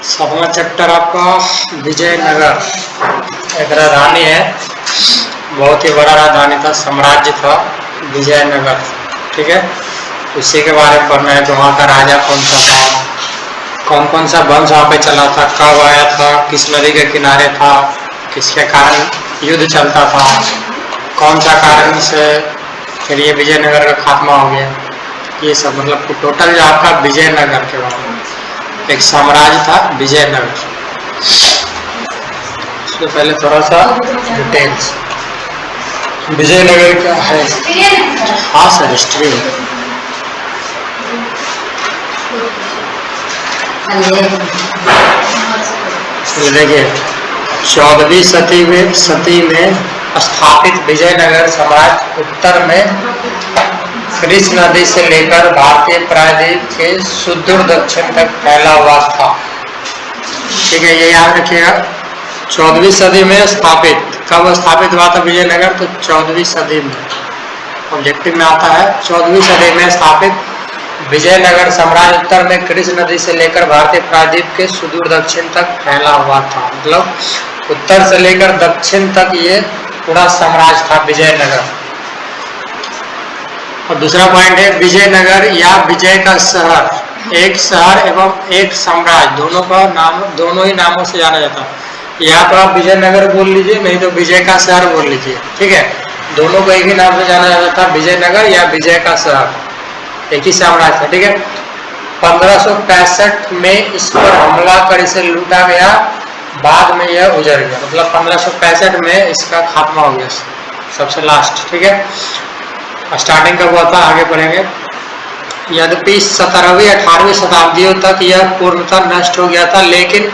7वां chapter आपका विजयनगर एक राजधानी है, बहुत ही बड़ा राजधानी था, साम्राज्य था विजयनगर। ठीक है, उसी के बारे में पढ़ना है। तो वहाँ का राजा कौन सा था, कौन कौन सा वंश वहाँ पे चला था, कब आया था, किस नदी के किनारे था, किसके कारण युद्ध चलता था, कौन सा कारण से फिर ये विजयनगर का खात्मा हो गया, ये सब मतलब टोटल जो आपका विजयनगर के बारे में एक साम्राज्य था विजयनगर। इससे पहले थोड़ा सा डिटेल्स, विजयनगर क्या है। हाँ सर, हिस्ट्री है। देखिए 14वीं सदी में स्थापित विजयनगर साम्राज्य उत्तर में कृष्ण नदी से लेकर भारतीय प्रायद्वीप के सुदूर दक्षिण तक फैला हुआ था। ठीक है, ये याद रखिएगा। 14वीं सदी में स्थापित, कब स्थापित हुआ था विजयनगर, तो 14वीं सदी में, ऑब्जेक्टिव में आता है 14वीं सदी में स्थापित विजयनगर साम्राज्य उत्तर में कृष्ण नदी से लेकर भारतीय प्रायद्वीप के सुदूर दक्षिण तक फैला हुआ था। मतलब उत्तर से लेकर दक्षिण तक ये पूरा साम्राज्य था विजयनगर। और दूसरा पॉइंट है विजयनगर या विजय का शहर, एक शहर एवं एक साम्राज्य, दोनों का नाम, दोनों ही नामों से जाना जाता है। या तो आप विजयनगर बोल लीजिए, नहीं तो विजय का शहर बोल लीजिए। ठीक है, दोनों को एक ही नाम से जाना जाता था, विजयनगर या विजय का शहर, एक ही साम्राज्य था। ठीक है, 1565 में इस पर हमला कर इसे लूटा गया, बाद में यह उजड़ गया। मतलब 1565 में इसका खात्मा हो गया, सबसे लास्ट। ठीक है, स्टार्टिंग कब हुआ था आगे पढ़ेंगे। यद्यपि 17वीं 18वीं शताब्दियों तक यह पूर्णतः नष्ट हो गया था, लेकिन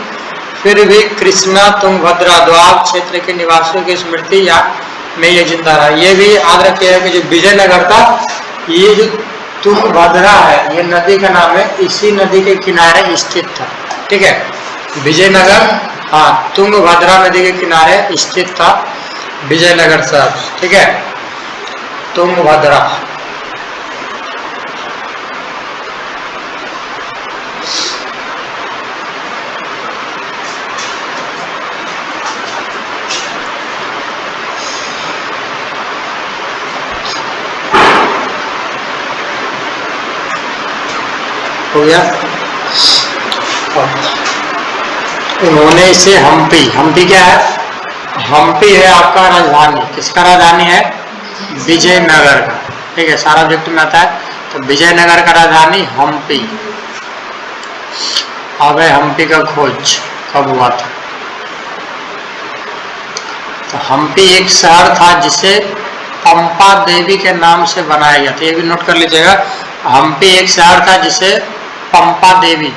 फिर भी कृष्णा तुंगभद्रा दोआब क्षेत्र के निवासियों की स्मृति में ये जिंदा रहा। ये भी याद रखिएगा कि जो विजयनगर था, ये जो तुंगभद्रा है, ये नदी का नाम है, इसी नदी के किनारे स्थित था। ठीक है, विजयनगर, हाँ, तुंगभद्रा नदी के किनारे स्थित था विजयनगर शहर। ठीक है, तुंगभद्रा। हो गया। उन्होंने इसे हम्पी क्या है, हम्पी है आपका राजधानी, किसका राजधानी है, विजयनगर का। ठीक है, सारा ऑब्जेक्ट में आता है। तो विजयनगर का राजधानी हम्पी। अब है हम्पी का खोज कब हुआ था। तो हम्पी एक शहर था जिसे पंपा देवी के नाम से बनाया गया था, ये भी नोट कर लीजिएगा। हम्पी एक शहर था जिसे पंपा देवी,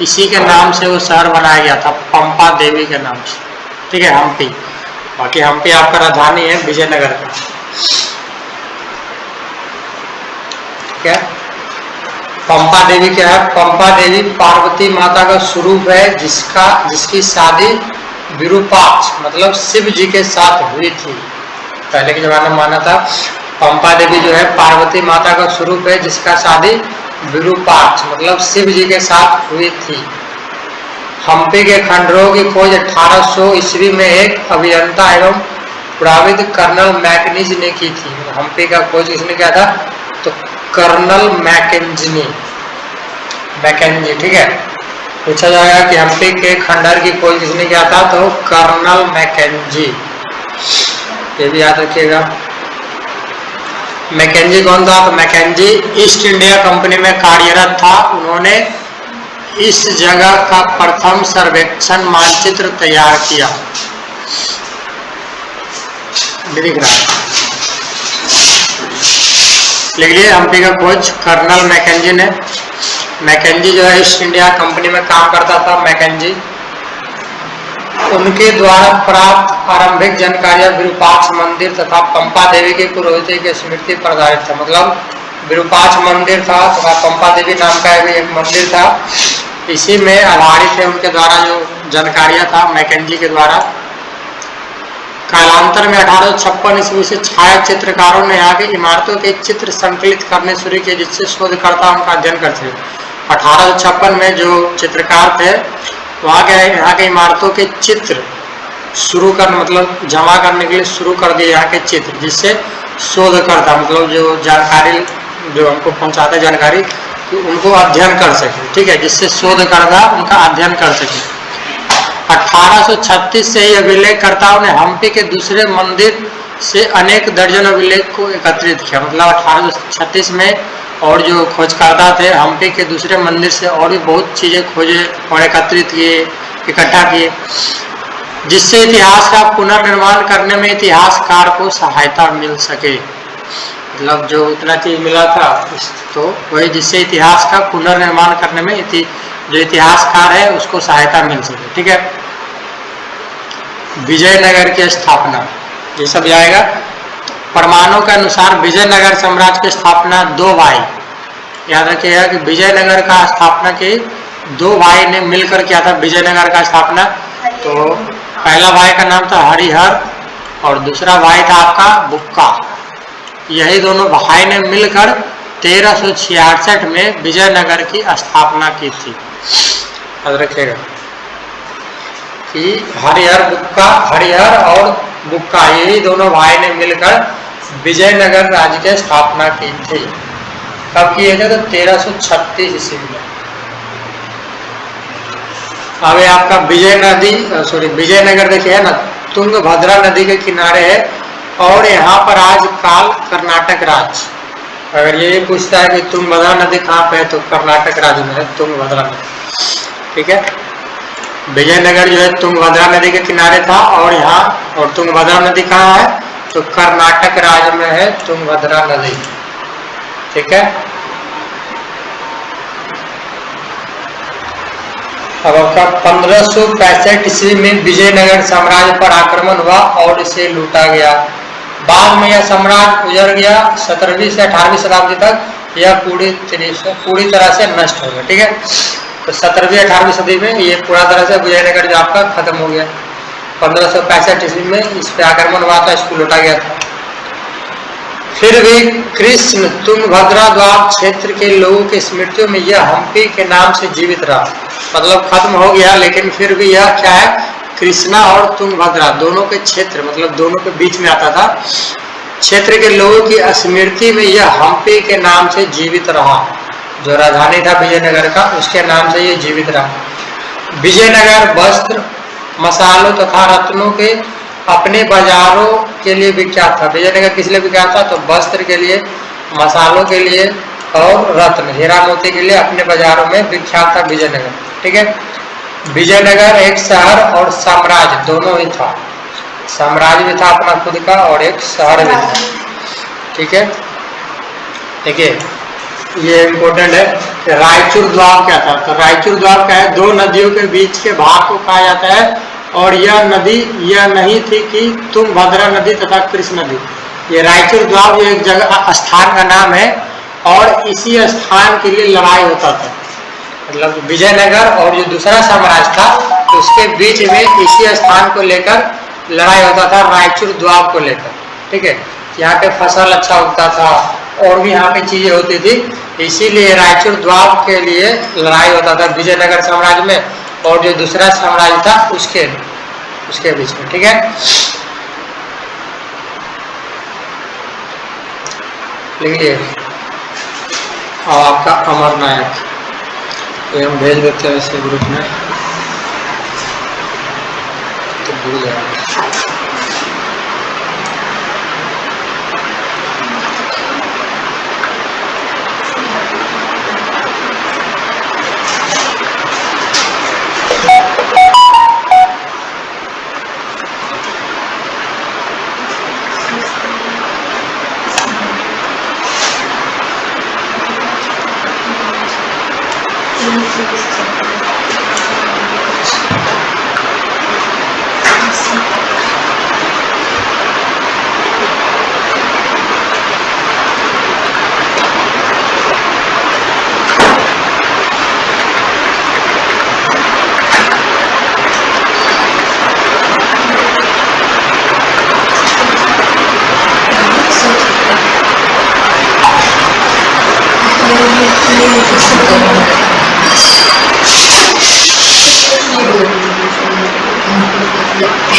इसी के नाम से वो शहर बनाया गया था, पंपा देवी के नाम से। ठीक है, हम्पी। बाकी हम्पी आपका राजधानी है विजयनगर का। ठीक है, पंपा देवी क्या है, पंपा देवी पार्वती माता का स्वरूप है, जिसकी शादी विरूपाक्ष मतलब शिव जी के साथ हुई थी। पहले के जमाने में माना था पंपा देवी जो है पार्वती माता का स्वरूप है, जिसका शादी विरूपाक्ष मतलब शिव जी के साथ हुई थी। हम्पी के खंडरों की खोज 1800 ईस्वी में एक अभियंता एवं पुराविद कर्नल मैकेंजी ने की थी। हम्पी का खोज किसने किया था, तो कर्नल मैकेंजी। ठीक है, पूछा जाएगा कि हम्पी के खंडर की खोज किसने किया था, तो कर्नल मैकेंजी, ये भी याद रखिएगा। मैकेंजी कौन था, तो मैकेंजी ईस्ट इंडिया कंपनी में कार्यरत था। उन्होंने इस जगह का प्रथम सर्वेक्षण मानचित्र तैयार किया। लिख रहा है, लिख लिए, हम्पी का खोज कर्नल मैकेंजी ने। मैकेंजी जो है ईस्ट इंडिया कंपनी में काम करता था। मैकेंजी, उनके द्वारा प्राप्त आरंभिक जानकारियां विरूपाक्ष मंदिर तथा पंपा देवी के पुरोहित की स्मृति पर आधारित था। मतलब विरूपाक्ष मंदिर था तथा पंपा देवी नाम का भी एक मंदिर था, इसी में आधारित है उनके द्वारा जो जानकारियां था मैकेंजी के द्वारा। कालांतर में 1856 ईस्वी से छाया चित्रकारों ने यहाँ की इमारतों के चित्र संकलित करने शुरू किए, जिससे शोधकर्ता उनका अध्ययन करते थे। 1856 में जो चित्रकार थे वहाँ क्या है, यहाँ के इमारतों के चित्र शुरू कर मतलब जमा करने के लिए शुरू कर दिए यहाँ के चित्र, जिससे शोधकर्ता मतलब जो जानकारी जो हमको पहुँचाते जानकारी तो उनको अध्ययन कर सके, ठीक है, जिससे शोधकर्ता उनका अध्ययन कर सके। 1836 से ही अभिलेखकर्ताओं ने हम्पी के दूसरे मंदिर से अनेक दर्जन अभिलेख को एकत्रित किया। मतलब 1836 में और जो खोजकर्ता थे हम्पी के दूसरे मंदिर से और भी बहुत चीज़ें खोजे और एकत्रित किए, इकट्ठा किए, जिससे इतिहास का पुनर्निर्माण करने में इतिहासकार को सहायता मिल सके। मतलब जो इतना चीज़ मिला था तो वही जिससे इतिहास का पुनर्निर्माण करने में जो इतिहासकार है उसको सहायता मिल सके, ठीक है। विजयनगर की स्थापना, ये सब आएगा। प्रमाणों के अनुसार विजयनगर साम्राज्य की स्थापना 2 भाई, याद रखिएगा कि विजयनगर का स्थापना की 2 भाई ने मिलकर किया था विजयनगर का स्थापना। तो पहला भाई का नाम था हरिहर और दूसरा भाई था आपका बुक्का। यही दोनों भाई ने मिलकर 1366 में विजयनगर की स्थापना की थी। याद रखिएगा कि हरिहर और बुक्का यही दोनों भाई ने मिलकर विजयनगर राज्य की स्थापना की थी। कब किए थे? तो 1336 ईस्वी में। अब आपका विजयनगर देखिए है ना, तुंगभद्रा नदी के किनारे है और यहाँ पर आज काल कर्नाटक राज्य। अगर ये पूछता है कि तुंगभद्रा नदी कहाँ पे है तो कर्नाटक राज्य में है तुंगभद्रा नदी, ठीक है। विजयनगर जो है तुंगभद्रा नदी के किनारे था और यहाँ और तुंगभद्रा नदी कहाँ है तो कर्नाटक राज्य में है तुंगभद्रा नदी, ठीक है। अब आपका 1565 ईस्वी में विजयनगर साम्राज्य पर आक्रमण हुआ और इसे लूटा गया। बाद में यह साम्राज्य उजड़ गया। 17वीं से 18वीं शताब्दी तक यह पूरी तरह से नष्ट हो गया, ठीक है। तो 17वीं 18वीं सदी में ये पूरा तरह से विजयनगर जो आपका खत्म हो गया। 1565 ईस्वी में इस पर आक्रमण हुआ था, इसको लूटा गया था। फिर भी कृष्ण तुंगभद्रा द्वाब क्षेत्र के लोगों की स्मृतियों में यह हम्पी के नाम से जीवित रहा। मतलब खत्म हो गया लेकिन फिर भी यह क्या है, कृष्णा और तुंगभद्रा दोनों के क्षेत्र मतलब दोनों के बीच में आता था। क्षेत्र के लोगों की स्मृति में यह हम्पी के नाम से जीवित रहा। जो राजधानी था विजयनगर का उसके नाम से ये जीवित रहा। विजयनगर वस्त्र, मसालों तथा रत्नों के अपने बाजारों के लिए विख्यात था। विजयनगर किस लिए विख्यात था? तो वस्त्र के लिए, मसालों के लिए और रत्न हीरा मोती के लिए अपने बाजारों में विख्यात था विजयनगर, ठीक है। विजयनगर एक शहर और साम्राज्य दोनों ही था। साम्राज्य भी था अपना खुद का और एक शहर भी था, ठीक है। देखिए ये इम्पोर्टेंट है कि रायचूर द्वाब क्या था। तो रायचूर द्वाब क्या है, 2 नदियों के बीच के भाग को कहा जाता है और यह नदी यह नहीं थी कि तुंगभद्रा नदी तथा कृष्ण नदी। ये रायचूर द्वाब एक जगह स्थान का नाम है और इसी स्थान के लिए लड़ाई होता था। मतलब विजयनगर और जो दूसरा साम्राज्य था तो उसके बीच में इसी स्थान को लेकर लड़ाई होता था, रायचूर द्वाब को लेकर, ठीक है। यहाँ पे फसल अच्छा उगता था और भी यहाँ पे चीजें होती थी, इसीलिए रायचूर द्वाब के लिए लड़ाई होता था विजयनगर साम्राज्य में और जो दूसरा साम्राज्य था उसके बीच में, ठीक है। लिखिए और आपका अमरनायक ये हम भेज देते हैं इसे ग्रुप में तो भूल जाएगा।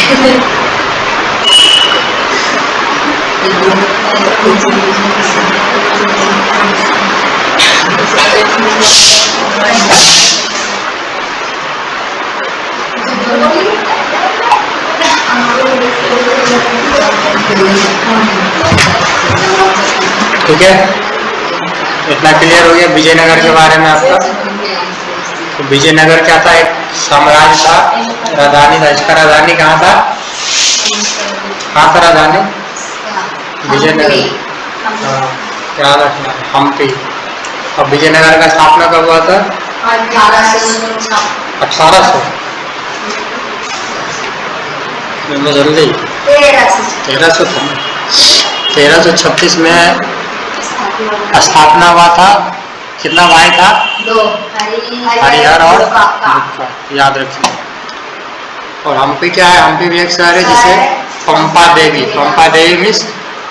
ठीक है, इतना क्लियर हो गया विजयनगर के बारे में आपका। तो विजयनगर क्या था, एक साम्राज्य था, राजधानी था। इसका राजधानी कहाँ था, कहाँ था राजधानी, विजयनगर। याद रखना, हम्पी। और विजयनगर का स्थापना कब हुआ था, 1800 जल्दी 1336 में स्थापना हुआ था। कितना भाई था, 2, हरिहर और बुक्का, याद रखिए। और हम्पी क्या है, हम्पी भी एक शहर है जिसे पंपा देवी मीन्स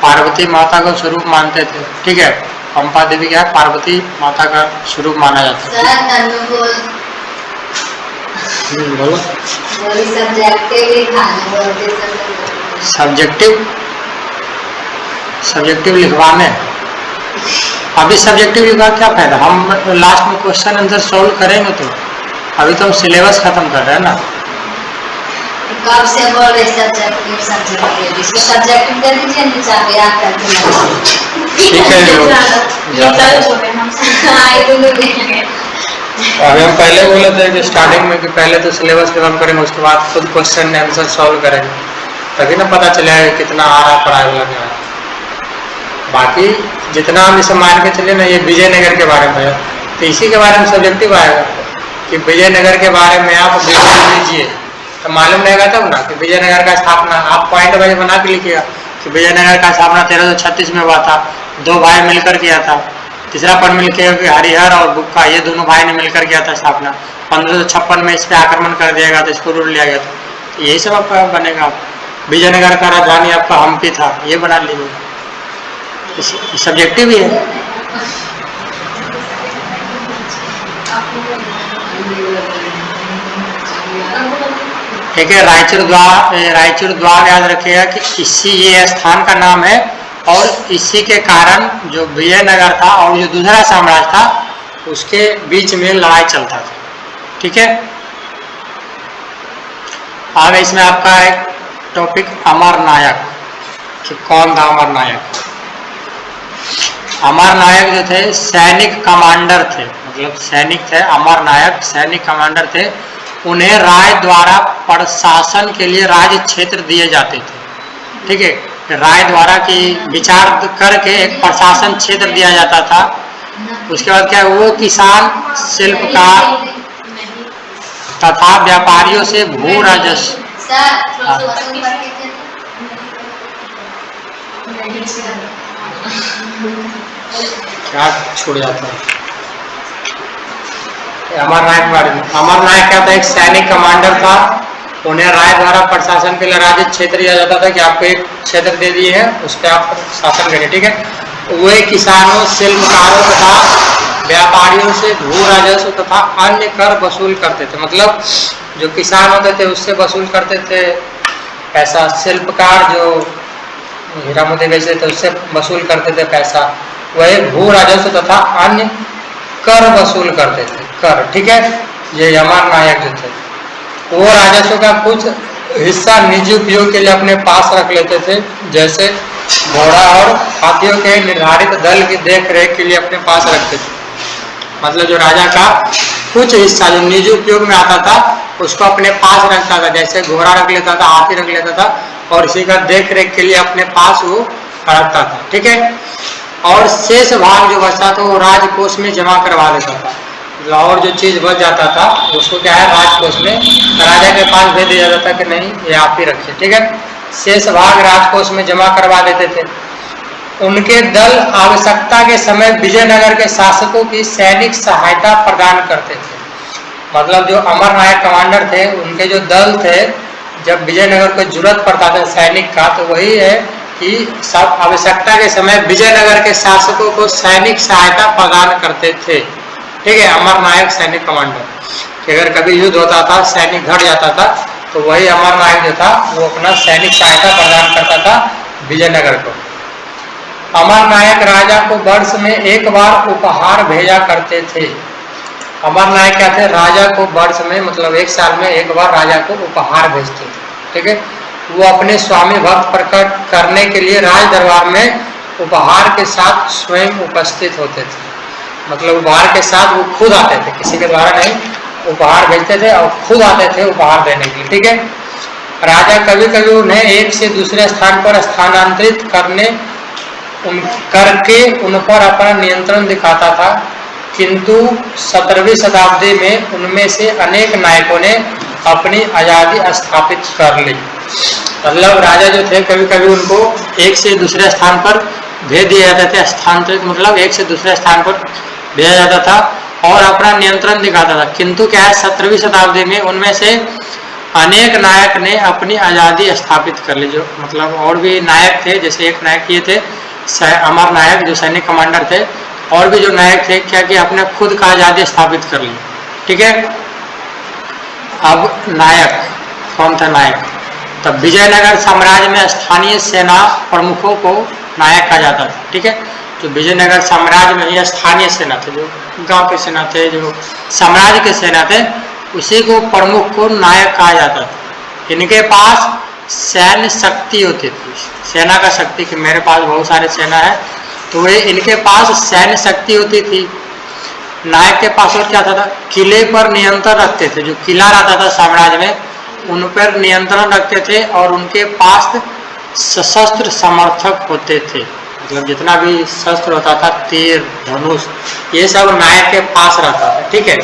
पार्वती माता का स्वरूप मानते थे। ठीक है, पंपा देवी क्या है, पार्वती माता का स्वरूप माना जाता है। बोलो सब्जेक्टिव लिखवाने, अभी सब्जेक्टिव लिखवा क्या फायदा, हम लास्ट में क्वेश्चन आंसर सॉल्व करेंगे। तो अभी तो हम सिलेबस खत्म कर रहे हैं ना। कब से बोल रहे सब्जेक्टिव इसको सब्जेक्टिव दे दीजिए, नीचे आप याद करके। ठीक है, अभी हम पहले बोले थे कि स्टार्टिंग में कि पहले तो सिलेबस खत्म करेंगे, उसके बाद खुद क्वेश्चन आंसर सॉल्व करेंगे, तभी ना पता चलेगा कितना आ रहा पढ़ाई लग रहा है। बाकी जितना हम इसे मान के चले ना, ये विजयनगर के बारे में है, तो इसी के बारे में सब्जेक्टिव आएगा कि विजयनगर के बारे में आप वीडियो लीजिए तो मालूम रहेगा तब ना कि विजयनगर का स्थापना, आप पॉइंट वाइज बना के लिखिएगा कि विजयनगर का स्थापना 1336 में हुआ था, 2 भाई मिलकर किया था। तीसरा पॉइंट मिलकर कि हरिहर और बुक्का, ये दोनों भाई ने मिलकर किया था स्थापना। 1556 में इस पर आक्रमण कर दिया गया था, इसको रूल लिया गया था। तो यही सब आपका बनेगा। विजयनगर का राजधानी आपका हम्पी था, ये बना लीजिए, सब्जेक्टिव ही है। ठीक है, रायचूर द्वार याद रखिएगा कि इसी ये स्थान का नाम है, और इसी के कारण जो विजयनगर था और जो दूसरा साम्राज्य था उसके बीच में लड़ाई चलता था। ठीक है, आगे इसमें आपका एक टॉपिक अमरनायक, कि कौन था अमरनायक। अमरनायक जो थे सैनिक कमांडर थे, मतलब सैनिक थे, अमरनायक सैनिक कमांडर थे। उन्हें राय द्वारा प्रशासन के लिए राज्य क्षेत्र दिए जाते थे। ठीक है, राय द्वारा की विचार करके एक प्रशासन क्षेत्र दिया जाता था। उसके बाद क्या, वो किसान, शिल्पकार तथा व्यापारियों से भू राजस्व क्या छूट जाता है। अमरनायक क्या था, एक सैनिक कमांडर था। उन्हें राय द्वारा प्रशासन के लिए राज्य क्षेत्र दिया जाता था कि आपको एक क्षेत्र दे दिए हैं, उस पर आप शासन करें। ठीक है, वे किसानों, शिल्पकारों तथा व्यापारियों से भू राजस्व तथा अन्य कर वसूल करते थे। मतलब जो किसान होते थे उससे वसूल करते थे पैसा, शिल्पकार जो हीरा मोती बेचते थे उससे वसूल करते थे पैसा, वही भू राजस्व तथा अन्य कर वसूल करते थे, कर। ठीक है, ये अमरनायक जो थे वो राजस्व का कुछ हिस्सा निजी उपयोग के लिए अपने पास रख लेते थे, जैसे घोड़ा और हाथियों के निर्धारित दल की देख रेख के लिए अपने पास रखते थे। मतलब जो राजा का कुछ हिस्सा जो निजी उपयोग में आता था उसको अपने पास रखता था, जैसे घोड़ा रख लेता था, हाथी रख लेता था, और इसी का देख रेख के लिए अपने पास वो रखता था। ठीक है, और शेष भाग जो बचता था वो राजकोष में जमा करवा देता था। और जो चीज बच जाता था उसको क्या है, राजकोष में राजा के पास भेज दिया जाता था कि नहीं ये आप ही रखिए। ठीक है, शेष भाग राजकोष में जमा करवा देते थे। उनके दल आवश्यकता के समय विजयनगर के शासकों की सैनिक सहायता प्रदान करते थे। मतलब जो अमरनायक कमांडर थे उनके जो दल थे, जब विजयनगर को जरूरत पड़ता था सैनिक का, तो वही है कि सब आवश्यकता के समय विजयनगर के शासकों को सैनिक सहायता प्रदान करते थे। ठीक है, अमरनायक सैनिक कमांडर कि अगर कभी युद्ध होता था, सैनिक घट जाता था, तो वही अमर नायक जो था वो अपना सैनिक सहायता प्रदान करता था विजयनगर को। अमर नायक राजा को वर्ष में एक बार उपहार भेजा करते थे। अमर नायक क्या थे? राजा को वर्ष में मतलब एक साल में एक बार राजा को उपहार भेजते थे। ठीक है, वो अपने स्वामी भक्त प्रकट करने के लिए राज दरबार में उपहार के साथ स्वयं उपस्थित होते थे। मतलब उपहार के साथ वो खुद आते थे, किसी के द्वारा नहीं, उपहार भेजते थे और खुद आते थे उपहार देने के लिए। ठीक है, राजा कभी कभी उन्हें एक से दूसरे स्थान पर स्थानांतरित करके उन पर अपना नियंत्रण दिखाता था, किंतु 17वीं शताब्दी में उनमें से अनेक नायकों ने अपनी आज़ादी स्थापित कर ली। मतलब राजा जो थे कभी कभी उनको एक से दूसरे स्थान पर भेज दिए जाते थे, स्थानांतरित मतलब एक से दूसरे स्थान पर भेजा जाता था और अपना नियंत्रण दिखाता था, किंतु क्या है 17वीं शताब्दी में उनमें से अनेक नायक ने अपनी आज़ादी स्थापित कर ली। जो मतलब और भी नायक थे, जैसे एक नायक ये थे अमर नायक जो सैनिक कमांडर थे, और भी जो नायक थे क्या कि अपने खुद का आज़ादी स्थापित कर ली। ठीक है, अब नायक कौन था? नायक तब विजयनगर साम्राज्य में स्थानीय सेना प्रमुखों को नायक कहा जाता था। ठीक है, तो विजयनगर साम्राज्य में ही स्थानीय सेना थे, जो गांव के सेना थे, जो साम्राज्य के सेना थे, उसी को प्रमुख को नायक कहा जाता था। इनके पास सैन्य शक्ति होती थी, सेना का शक्ति कि मेरे पास बहुत सारे सेना है, तो वे इनके पास सैन्य शक्ति होती थी। नायक के पास और क्या था? किले पर नियंत्रण रखते थे, जो किला रहता था साम्राज्य में उन पर नियंत्रण रखते थे और उनके पास सशस्त्र समर्थक होते थे। मतलब जितना भी शस्त्र होता था, तीर, धनुष, ये सब नायक के पास रहता था। ठीक है,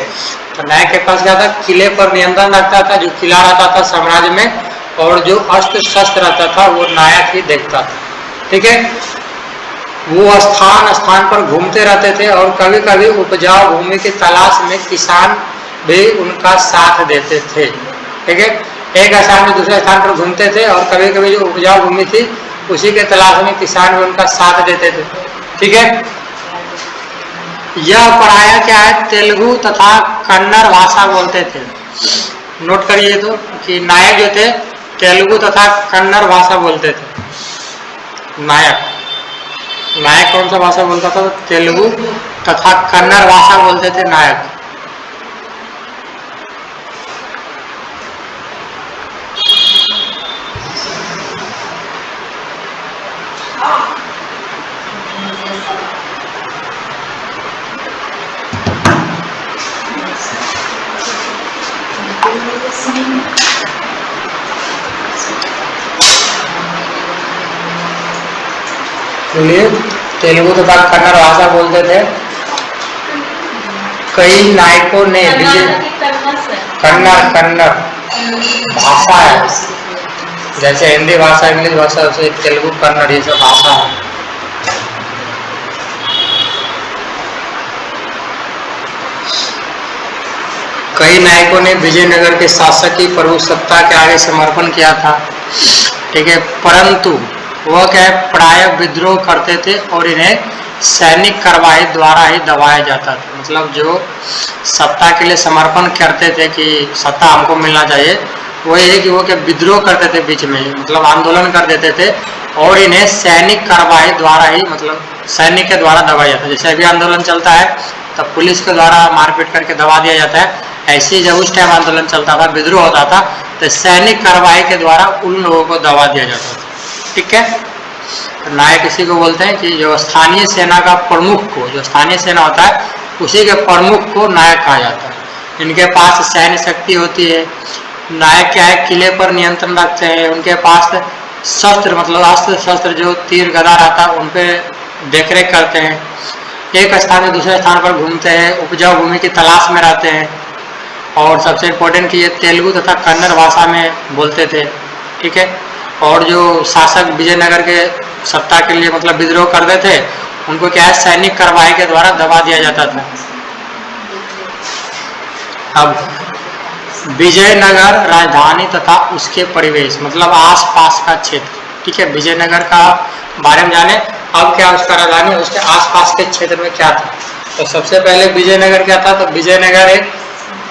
तो नायक के पास क्या था? किले पर नियंत्रण रखता था, जो किला रहता था साम्राज्य में, और जो अस्त्र शस्त्र रहता था वो नायक ही देखता था। ठीक है, वो स्थान स्थान पर घूमते रहते थे और कभी कभी उपजाऊ भूमि की तलाश में किसान भी उनका साथ देते थे। ठीक है, एक स्थान से दूसरे स्थान पर घूमते थे और कभी कभी जो उपजाऊ भूमि थी उसी के तलाश में किसान भी उनका साथ देते थे। ठीक है, यह प्रायः क्या है? तेलुगु तथा कन्नड़ भाषा बोलते थे। नोट करिए तो कि नायक जो थे तेलुगु तथा कन्नड़ भाषा बोलते थे। नायक कौन सा भाषा बोलता था? तेलुगु तथा कन्नड़ भाषा बोलते थे नायक। चलिए, तेलुगु तथा कन्नड़ भाषा बोलते थे। कई नायकों ने कन्नड़ भाषा है, जैसे हिंदी भाषा, इंग्लिश भाषा, उसे तेलुगु कन्नड़ ये सब भाषा है। कई नायकों ने विजयनगर के शासक की प्रभुसत्ता के आगे समर्पण किया था। ठीक है, परंतु वह क्या है? प्राय विद्रोह करते थे और इन्हें सैनिक कार्रवाई द्वारा ही दबाया जाता था। मतलब जो सत्ता के लिए समर्पण करते थे कि सत्ता हमको मिलना चाहिए, वो ये कि वो क्या विद्रोह करते थे बीच में ही, मतलब आंदोलन कर देते थे और इन्हें सैनिक कार्रवाई द्वारा ही, मतलब सैनिक के द्वारा दबाया जाता है। जैसे अभी आंदोलन चलता है तब पुलिस के द्वारा मारपीट करके दबा दिया जाता है, ऐसे ही जब उस टाइम आंदोलन चलता था, विद्रोह होता था, तो सैनिक कार्रवाई के द्वारा उन लोगों को दबा दिया जाता था। ठीक है, नायक इसी को बोलते हैं कि जो स्थानीय सेना का प्रमुख को, जो स्थानीय सेना होता है उसी के प्रमुख को नायक कहा जाता है। इनके पास सैन्य शक्ति होती है। नायक क्या है? किले पर नियंत्रण रखते हैं। उनके पास शस्त्र मतलब अस्त्र शस्त्र जो तीर गदा रहता है उन पर देखरेख करते हैं। एक स्थान से दूसरे स्थान पर घूमते हैं, उपजाऊ भूमि की तलाश में रहते हैं, और सबसे इम्पोर्टेंट कि ये तेलुगु तथा कन्नड़ भाषा में बोलते थे। ठीक है, और जो शासक विजयनगर के सत्ता के लिए मतलब विद्रोह करते थे उनको क्या है? सैनिक कार्रवाई के द्वारा दबा दिया जाता था। अब विजयनगर राजधानी तथा उसके परिवेश मतलब आसपास का क्षेत्र। ठीक है, विजयनगर का बारे में जाने। अब क्या उसका राजधानी, उसके आसपास के क्षेत्र में क्या था? तो सबसे पहले विजयनगर क्या था? तो विजयनगर एक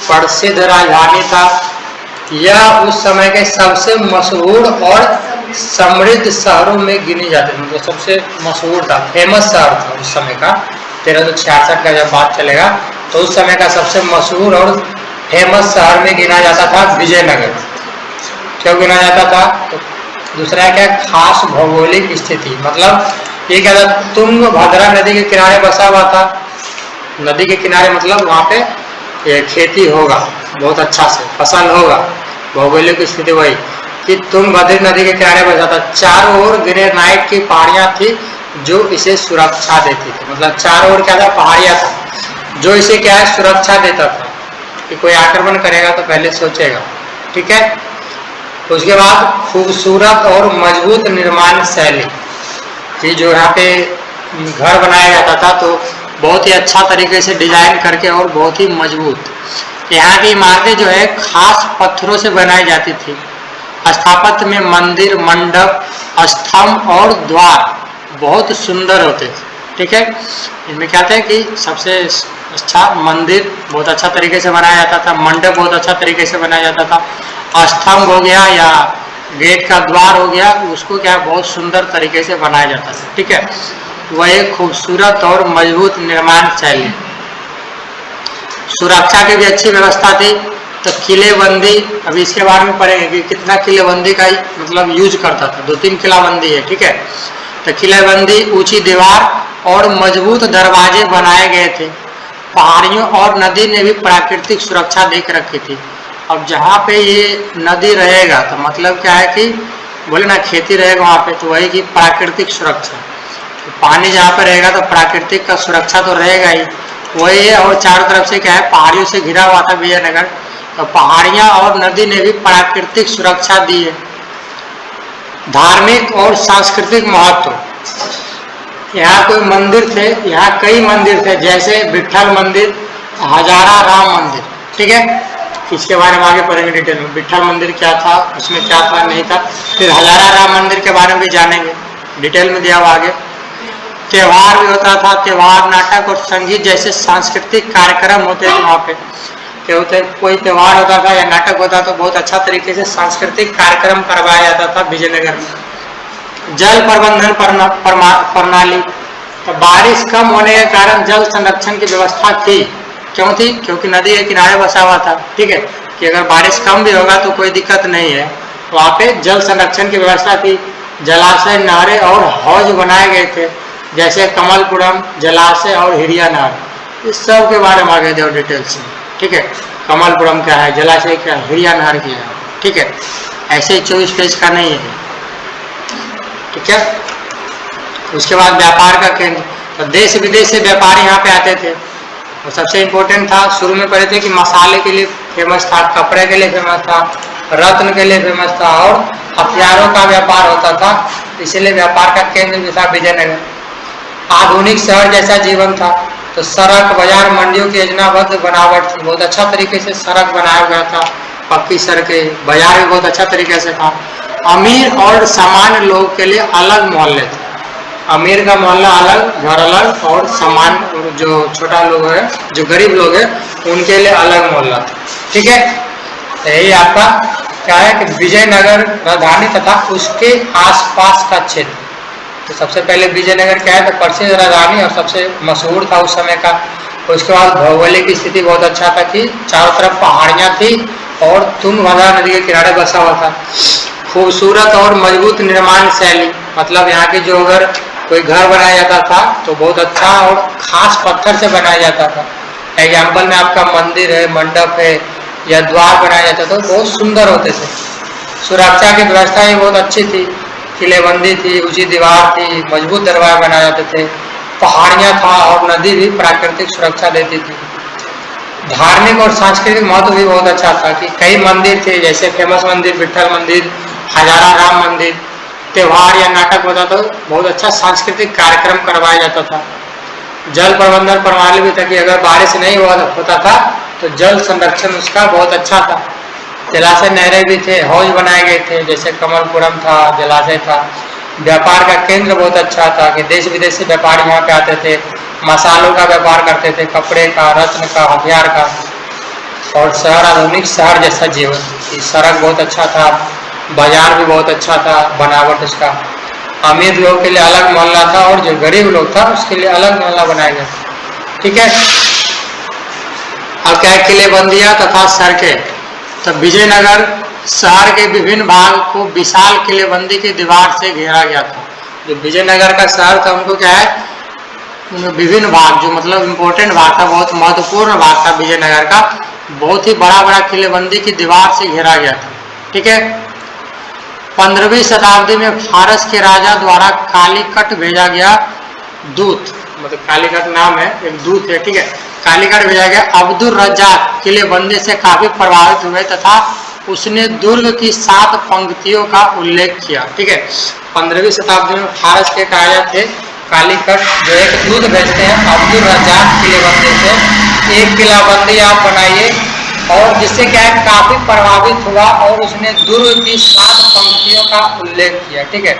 प्रसिद्ध राजधानी था। यह उस समय के सबसे मशहूर और समृद्ध शहरों में गिनी जाती है, मतलब सबसे मशहूर था, फेमस शहर था उस समय का। 1366 का जब बात चलेगा तो उस समय का सबसे मशहूर और फेमस शहर में गिना जाता था विजयनगर। क्यों गिना जाता था? तो दूसरा क्या, खास भौगोलिक स्थिति, मतलब ये क्या था, तुंगभद्रा नदी के किनारे बसा हुआ था। नदी के किनारे मतलब वहाँ पे ये खेती होगा, बहुत अच्छा से फसल होगा। भौगोलिक स्थिति वही कि तुंगभद्रा नदी के किनारे बसा था। चारों ओर ग्रेनाइट की पहाड़ियाँ थी जो इसे सुरक्षा देती थी, मतलब चारों ओर क्या था, पहाड़ियाँ था जो इसे क्या है, सुरक्षा देता था कि कोई आक्रमण करेगा तो पहले सोचेगा। ठीक है। उसके बाद खूबसूरत और मजबूत निर्माण शैली, कि जो यहाँ पे घर बनाया जाता था तो बहुत ही अच्छा तरीके से डिजाइन करके और बहुत ही मजबूत। यहाँ की इमारतें जो है खास पत्थरों से बनाई जाती थी। स्थापत्य में मंदिर, मंडप, स्तंभ और द्वार बहुत सुंदर होते थे। ठीक है। इनमें क्या था कि सबसे अच्छा मंदिर बहुत अच्छा तरीके से बनाया जाता था, मंडप बहुत अच्छा तरीके से बनाया जाता था, स्तंभ हो गया या गेट का द्वार हो गया, उसको क्या बहुत सुंदर तरीके से बनाया जाता था। ठीक है। वह एक खूबसूरत और मजबूत निर्माण शैली। सुरक्षा की भी अच्छी व्यवस्था थी। तो किलेबंदी, अभी इसके बारे में पढ़ेंगे कि कितना किलेबंदी का मतलब यूज करता था। 2-3 किलाबंदी है। ठीक है। तो किलेबंदी, ऊंची दीवार और मजबूत दरवाजे बनाए गए थे। पहाड़ियों और नदी ने भी प्राकृतिक सुरक्षा देख रखी थी। अब जहाँ पे ये नदी रहेगा तो मतलब क्या है कि बोले ना खेती रहेगा वहाँ पे, तो वही कि प्राकृतिक सुरक्षा, तो पानी जहाँ पे रहेगा तो प्राकृतिक का सुरक्षा तो रहेगा ही, वही है। और चारों तरफ से क्या है, पहाड़ियों से घिरा हुआ था विजयनगर, तो पहाड़ियाँ और नदी ने भी प्राकृतिक सुरक्षा दी है। धार्मिक और सांस्कृतिक महत्व, यहाँ कोई मंदिर थे, यहाँ कई मंदिर थे, जैसे विट्ठल मंदिर, हजारा राम मंदिर। ठीक है। इसके बारे में आगे पढ़ेंगे डिटेल में, विट्ठल मंदिर क्या था, उसमें क्या था नहीं था। फिर हजारा राम मंदिर के बारे में भी जानेंगे, डिटेल में दिया हुआ आगे। त्योहार भी होता था, त्योहार, नाटक और संगीत जैसे सांस्कृतिक कार्यक्रम होते थे वहाँ पे। क्या होते, कोई त्योहार होता था या नाटक होता तो बहुत अच्छा तरीके से सांस्कृतिक कार्यक्रम करवाया जाता था विजयनगर में। जल प्रबंधन प्रणाली, तो बारिश कम होने के कारण जल संरक्षण की व्यवस्था थी। क्यों थी? क्योंकि नदी के किनारे बसा हुआ था। ठीक है। कि अगर बारिश कम भी होगा तो कोई दिक्कत नहीं है, वहाँ पे जल संरक्षण की व्यवस्था थी। जलाशय, नहरें और हौज बनाए गए थे, जैसे कमलपुरम जलाशय और हिरिया नहर। इस सब के बारे में आगे दो डिटेल से। ठीक है। कमलपुरम क्या है, जलाशय क्या है, हिरिया नहर क्या है। ठीक है। ऐसे 24 पेज का नहीं है। ठीक है। उसके बाद व्यापार का केंद्र, तो देश विदेश से व्यापारी यहाँ पे आते थे। और सबसे इम्पोर्टेंट था, शुरू में पढ़े थे कि मसाले के लिए फेमस था, कपड़े के लिए फेमस था, रत्न के लिए फेमस था, और हथियारों का व्यापार होता था, इसलिए व्यापार का केंद्र भी था विजयनगर। आधुनिक शहर जैसा जीवन था, तो सड़क, बाजार, मंडियों की योजनाबद्ध बनावट थी, बहुत अच्छा तरीके से सड़क बनाया गया था, पक्की सड़कें, बाजार भी बहुत अच्छा तरीके से था। अमीर और सामान्य लोगों के लिए अलग मोहल्ले थे, अमीर का मोहल्ला अलग, घर अलग, और सामान्य जो छोटा लोग है, जो गरीब लोग है, उनके लिए अलग मोहल्ला था। ठीक है। यही आपका क्या है कि विजयनगर राजधानी तथा उसके आसपास का क्षेत्र। तो सबसे पहले विजयनगर क्या है, तो प्रसिद्ध राजधानी और सबसे मशहूर था उस समय का। उसके बाद भौगोलिक स्थिति बहुत अच्छा था कि चारों तरफ पहाड़ियाँ थी और तुंगभद्रा नदी के किनारे बसा हुआ था। खूबसूरत और मजबूत निर्माण शैली, मतलब यहाँ की जो अगर कोई घर बनाया जाता था तो बहुत अच्छा और खास पत्थर से बनाया जाता था। एग्जाम्पल में आपका मंदिर है, मंडप है या द्वार बनाया जाता था, बहुत सुंदर होते थे। सुरक्षा की व्यवस्था भी बहुत अच्छी थी, किलेबंदी थी, ऊंची दीवार थी, मजबूत दरवाजे बनाए जाते थे, पहाड़ियाँ था और नदी भी प्राकृतिक सुरक्षा देती थी। धार्मिक और सांस्कृतिक महत्व भी बहुत अच्छा था कि कई मंदिर थे, जैसे फेमस मंदिर विट्ठल मंदिर, हजारा राम मंदिर। त्योहार या नाटक होता तो बहुत अच्छा सांस्कृतिक कार्यक्रम करवाया जाता था। जल प्रबंधन प्रणाली भी था कि अगर बारिश नहीं होता था तो जल संरक्षण उसका बहुत अच्छा था। जलाशय, नहरें भी थे, हौज बनाए गए थे, जैसे कमलपुरम था, जलाशय था। व्यापार का केंद्र बहुत अच्छा था कि देश विदेश से व्यापारी यहाँ पे आते थे, मसालों का व्यापार करते थे, कपड़े का, रत्न का, हथियार का। और शहर, आधुनिक शहर जैसा जीवन। कि सड़क बहुत अच्छा था, बाजार भी बहुत अच्छा था, बनावट उसका। अमीर लोग के लिए अलग मोहल्ला था और जो गरीब लोग था उसके लिए अलग मोहल्ला बनाया गया। ठीक है। अब क्या है, किलेबंदियां तथा सड़कें। तो विजयनगर शहर के विभिन्न भाग को विशाल किलेबंदी की दीवार से घेरा गया था। जो विजयनगर का शहर था उनको क्या है, विभिन्न भाग, जो मतलब इम्पोर्टेंट भाग था, बहुत महत्वपूर्ण भाग था विजयनगर का, बहुत ही बड़ा बड़ा किलेबंदी की दीवार से घेरा गया था। ठीक है। 15वीं शताब्दी में फारस के राजा द्वारा कालीकट भेजा गया दूत, मतलब कालीकट नाम है, एक दूत है। ठीक है। कालीकट भेजा गया अब्दुल रज्जाक किलेबंदी से काफी प्रभावित हुए तथा उसने दुर्ग की 7 पंक्तियों का उल्लेख किया। ठीक है। 15वीं शताब्दी में फारस के राजा थे कालीकट, जो एक दूत भेजते हैं अब्दुल रज्जाक किलेबंदी से, एक किलाबंदी आप बनाइए, और जिससे क्या है काफी प्रभावित हुआ और उसने दुर्ग की 7 पंक्तियों का उल्लेख किया। ठीक है।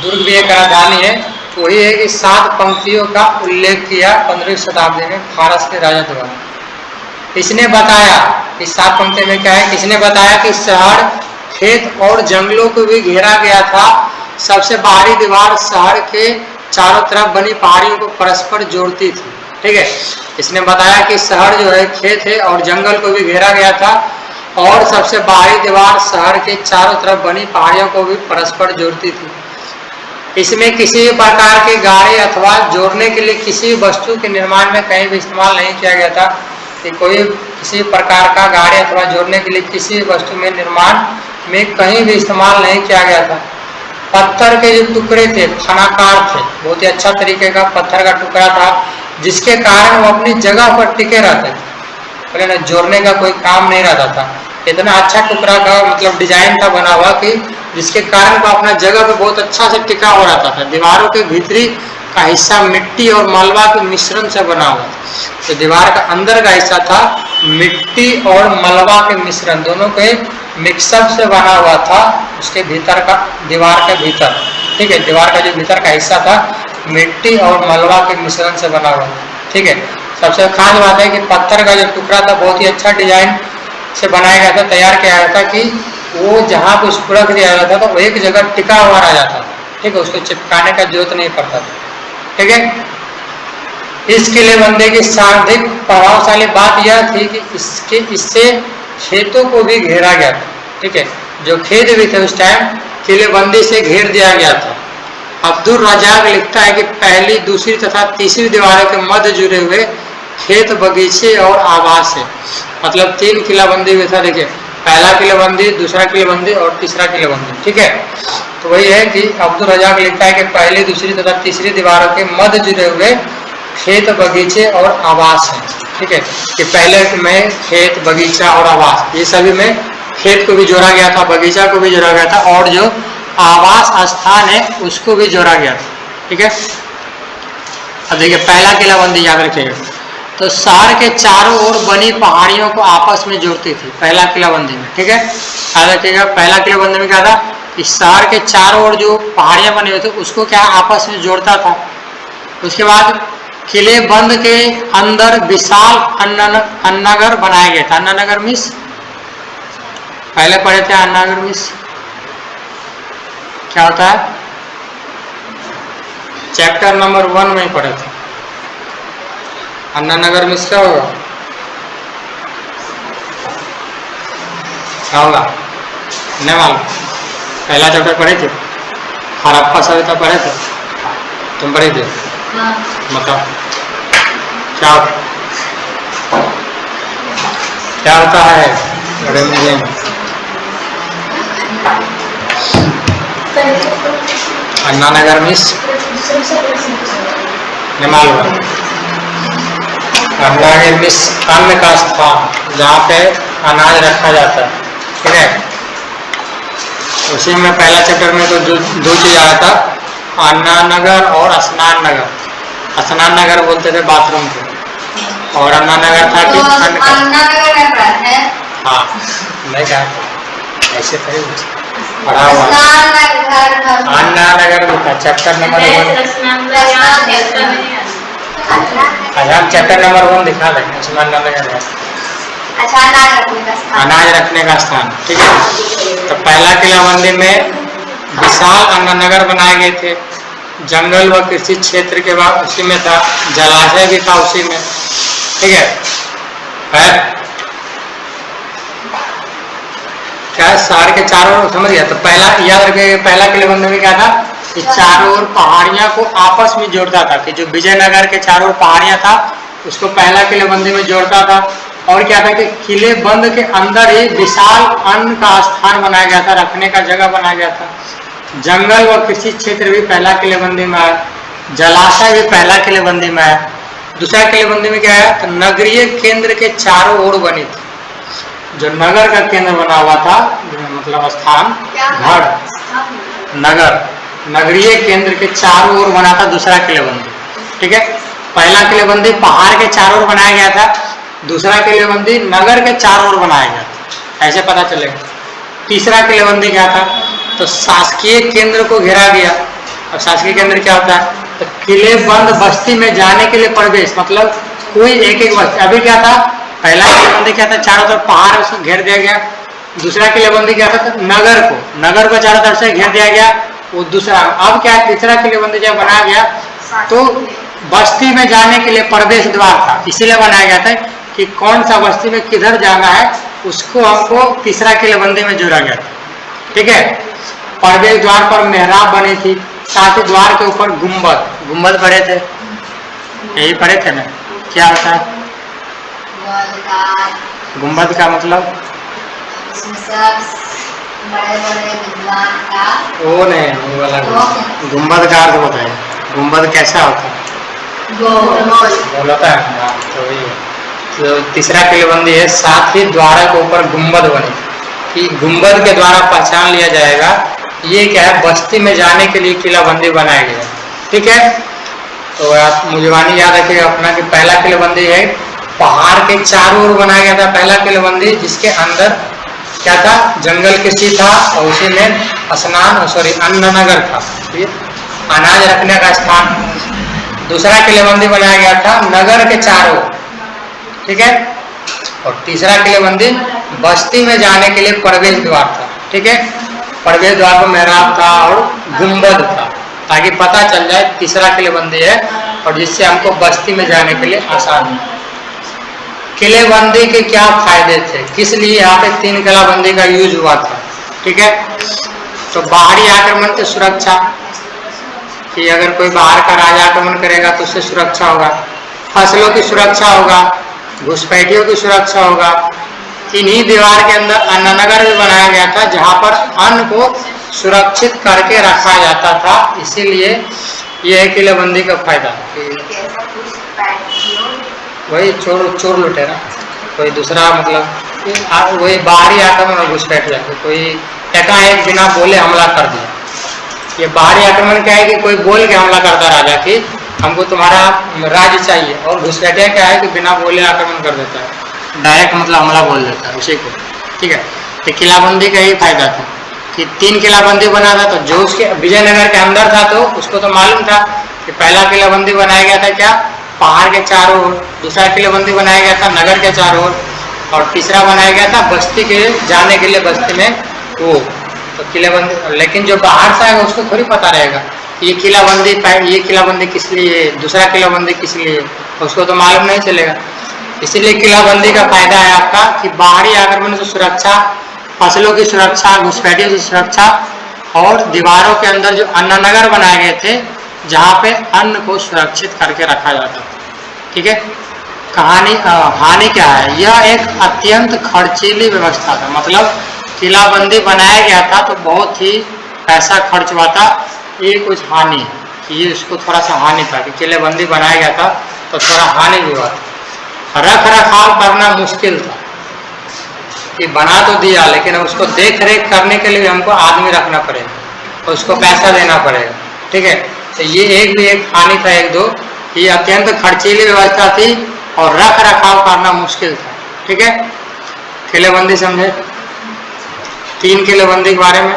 दुर्ग भी एक राजधानी है, वही है कि 7 पंक्तियों का उल्लेख किया 15वीं शताब्दी में फारस के राजा द्वारा। इसने बताया कि 7 पंक्ति में क्या है, किसने बताया कि शहर खेत और जंगलों को भी घेरा गया था। सबसे बाहरी दीवार शहर के चारों तरफ बनी पहाड़ियों को परस्पर जोड़ती थी। ठीक है। इसने बताया कि शहर जो है खेत है और जंगल को भी घेरा गया था, और सबसे बाहरी दीवार शहर के चारों तरफ बनी पहाड़ियों को भी परस्पर जोड़ती थी। इसमें किसी भी प्रकार के गाड़े अथवा जोड़ने के लिए किसी वस्तु के निर्माण में कहीं भी इस्तेमाल नहीं किया गया था, कि कोई किसी प्रकार का गाड़े अथवा जोड़ने के लिए किसी वस्तु में निर्माण में कहीं भी इस्तेमाल नहीं किया गया था। पत्थर के जो टुकड़े थे फनाकार थे, बहुत ही अच्छा तरीके का पत्थर का टुकड़ा था, जिसके कारण वो अपनी जगह पर टिके रहते थे, बोले ना जोड़ने का कोई काम नहीं रहता था। इतना अच्छा टुकड़ा का मतलब डिजाइन था बना हुआ कि जिसके कारण वो अपना जगह पे बहुत अच्छा से टिका हो रहता था। दीवारों के भीतरी का हिस्सा मिट्टी और मलबा के मिश्रण से बना हुआ, तो दीवार का अंदर का हिस्सा था मिट्टी और मलबा के मिश्रण, दोनों के मिक्सअप से बना हुआ था। उसके भीतर का, दीवार के भीतर, ठीक है, दीवार का जो भीतर का हिस्सा था मिट्टी और मलबा के मिश्रण से बना हुआ। ठीक है। सबसे खास बात है कि पत्थर का जो टुकड़ा था बहुत ही अच्छा डिजाइन से बनाया गया था, तैयार किया गया था, कि वो जहाँ पे उसको रख दिया जाता था वो एक जगह टिका हुआ रह जाता था। ठीक है। उसको चिपकाने का जरूरत नहीं पड़ता था। ठीक है। इस किलेबंदी की सर्वाधिक प्रभावशाली बात यह थी कि इससे खेतों को भी घेरा गया था। ठीक है। जो खेत भी थे उस टाइम किलेबंदी से घेर दिया गया था। अब्दुल रज्जाक लिखता है कि पहली, दूसरी तथा तीसरी दीवारों के मध्य जुड़े हुए खेत, बगीचे और आवास है। मतलब 3 किलाबंदी में था। देखिए, पहला किलेबंदी, दूसरा किलेबंदी और तीसरा किलेबंदी। ठीक है। तो वही है कि अब्दुल रज्जाक लिखता है कि पहली, दूसरी तथा तीसरी दीवारों के मध्य जुड़े हुए खेत, बगीचे और आवास है। ठीक है। कि पहले में खेत, बगीचा और आवास, ये सभी में खेत को भी जोड़ा गया था, बगीचा को भी जोड़ा गया था, और जो आवास स्थान है उसको भी जोड़ा गया था। ठीक है। अब देखिए, पहला किलाबंदी याद रखिएगा, तो शहर के चारों ओर बनी पहाड़ियों को आपस में जोड़ती थी पहला किलाबंदी में। ठीक है। याद रखिएगा, पहला किलाबंदी में क्या था कि शहर के चारों ओर जो पहाड़ियां बनी हुई थी उसको क्या आपस में जोड़ता था। उसके बाद किले बंद के अंदर विशाल अन्ननगर बनाया गया था। अन्ननगर मिस पहले पढ़े थे, अन्ननगर मिस क्या होता है, चैप्टर नंबर 1 में पढ़े थे। अन्नानगर मिस क्या होगा, क्या होगा नहीं मालूम। पहला चैप्टर पढ़े थे, हड़प्पा सभ्यता पढ़े थे, तुम पढ़े थे? बताओ क्या क्या होता है बड़े मुझे अन्नानगर मिस नहीं मालूम। अन्नानगर मिस अन्न का स्थान जहाँ पे अनाज रखा जाता है। ठीक है। उसी में पहला चैप्टर में तो दो चीज आया था, अन्नानगर और स्नान नगर। स्नान नगर बोलते थे बाथरूम को, और अन्नानगर था कि हाँ नहीं कहा ऐसे थे पढ़ा हुआ। अन्नानगर में था चैप्टर नंबर 1। अच्छा, हम चैप्टर नंबर 1 दिखा देंगे, स्नान नगर है। अच्छा, अनाज रखने का स्थान। अनाज रखने का स्थान, ठीक है। तो पहला किलाबंदी में विशाल अन्न नगर बनाए गए थे, जंगल व कृषि क्षेत्र के बाद उसी में था, जलाशय भी था उसी में, ठीक है। क्या शहर के चारों ओर, समझ गया। तो पहला याद रखिए, पहला किलेबंदी में क्या था कि चारों ओर पहाड़ियां को आपस में जोड़ता था, कि जो विजयनगर के चारों ओर पहाड़ियां था उसको पहला किलेबंदी में जोड़ता था। और क्या था कि किले बंद के अंदर ही विशाल अन्न का स्थान बनाया गया था, रखने का जगह बनाया गया था। जंगल व कृषि क्षेत्र भी पहला किलेबंदी में है, जलाशय भी पहला किलेबंदी में है। दूसरा किलेबंदी में क्या है, तो नगरीय केंद्र के चारों ओर बनी थी, जो नगर का केंद्र बना हुआ था, मतलब स्थान, घर, नगर, नगरीय केंद्र के चारों ओर बना था दूसरा किलेबंदी, ठीक है। पहला किलेबंदी पहाड़ के चारों ओर बनाया गया था, दूसरा किलेबंदी नगर के चारों ओर बनाया गया था, ऐसे पता चलेगा। तीसरा किलेबंदी क्या था, तो शासकीय केंद्र को घेरा गया। और शासकीय केंद्र क्या होता है, तो किले बंद बस्ती में जाने के लिए प्रवेश, मतलब कोई एक एक बस्ती। अभी क्या था, पहला किलेबंदी क्या था, चारों तरफ पहाड़ उसको घेर दिया गया। दूसरा किलेबंदी क्या था, तो नगर को चारों तरफ से घेर दिया गया, वो दूसरा। अब क्या है, तीसरा किलेबंदी जब बनाया गया तो बस्ती में जाने के लिए प्रवेश द्वार था, इसीलिए बनाया गया था कि कौन सा बस्ती में किधर जाना है, उसको हमको तीसरा किलेबंदी में जोड़ा गया था, ठीक है। प्रवेश द्वार पर मेहराब बनी थी, साथ ही द्वार के ऊपर गुंबद पड़े थे, यही पड़े थे ना। क्या होता है गुंबद का मतलब, बड़े-बड़े विद्वान का वो नहीं, वो वाला गुंबद का अर्थ बताइए, गुंबद कैसा होता है, गोल होता है ना, तो वही है। तो तीसरा किलेबंदी है, साथ ही द्वार के ऊपर गुंबद बनी, कि गुंबद के द्वारा पहचान लिया जाएगा ये क्या है, बस्ती में जाने के लिए किलाबंदी बनाया गया, ठीक है। तो आप मुजवानी याद रखिएगा अपना कि पहला किलेबंदी है पहाड़ के चारों ओर बनाया गया था पहला किलेबंदी, जिसके अंदर क्या था, जंगल कृषि था और उसी में अन्न नगर था, अनाज रखने का स्थान। दूसरा किलेबंदी बनाया गया था नगर के चारों, ठीक है। और तीसरा किलेबंदी बस्ती में जाने के लिए प्रवेश द्वार था, ठीक है। प्रवेश द्वार पर मेहराब था और गुंबद था, ताकि पता चल जाए तीसरा किलेबंदी है, और जिससे हमको बस्ती में जाने के लिए आसान हो। किलेबंदी के क्या फायदे थे, किस लिए यहाँ पे 3 किलाबंदी का यूज हुआ था, ठीक है। तो बाहरी आक्रमण की सुरक्षा, कि अगर कोई बाहर का राजा आक्रमण करेगा तो उससे सुरक्षा होगा, फसलों की सुरक्षा होगा, घुसपैठियों की सुरक्षा होगा। इन्हीं दीवार के अंदर अन्न नगर भी बनाया गया था, जहाँ पर अन्न को सुरक्षित करके रखा जाता था, इसीलिए यह है किलेबंदी का फायदा। वही चोर लुटेरा, कोई दूसरा मतलब वही बाहरी आक्रमण और घुसपैठ जाए, कोई एकाएक बिना बोले हमला कर दिया। ये बाहरी आक्रमण क्या है कि कोई बोल के हमला करता राजा कि हमको तुम्हारा राज्य चाहिए, और घुसपैठिया क्या है कि बिना बोले आक्रमण कर देता है, डायरेक्ट मतलब हमला बोल देता है उसी को, ठीक है। तो किलाबंदी का यही फायदा था कि 3 किलाबंदी बना था, तो जो उसके विजयनगर के अंदर था तो उसको तो मालूम था कि पहला किलाबंदी बनाया गया था क्या, पहाड़ के चारों ओर। दूसरा किलेबंदी बनाया गया था नगर के चारों ओर, और तीसरा बनाया गया था बस्ती के जाने के लिए, बस्ती में वो। तो किलेबंदी, लेकिन जो बाहर से आएगा उसको थोड़ी पता रहेगा ये किलाबंदी किस लिए, दूसरा किलाबंदी किस लिए, उसको तो मालूम नहीं चलेगा। इसीलिए किलाबंदी का फायदा है आपका कि बाहरी आक्रमण से सुरक्षा, फसलों की सुरक्षा, घुसपैठियों से सुरक्षा, और दीवारों के अंदर जो अन्न नगर बनाए गए थे जहाँ पे अन्न को सुरक्षित करके रखा जाता था, ठीक है। हानि क्या है, यह एक अत्यंत खर्चीली व्यवस्था था, मतलब किलाबंदी बनाया गया था तो बहुत ही पैसा खर्च हुआ था। ये कुछ हानि, ये उसको थोड़ा सा हानि था कि किलेबंदी बनाया गया था तो थोड़ा हानि भी हुआ था। रख रखाव करना मुश्किल था, कि बना तो दिया लेकिन उसको देख रेख करने के लिए हमको आदमी रखना पड़ेगा, उसको पैसा देना पड़ेगा, ठीक है। तो ये एक हानि था, 1-2। ये अत्यंत खर्चीली व्यवस्था थी और रख रखाव करना मुश्किल था, ठीक है। किलेबंदी समझे, 3 किलेबंदी के बारे में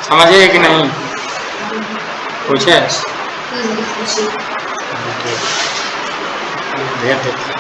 समझिए कि नहीं, पूछे भेज देते।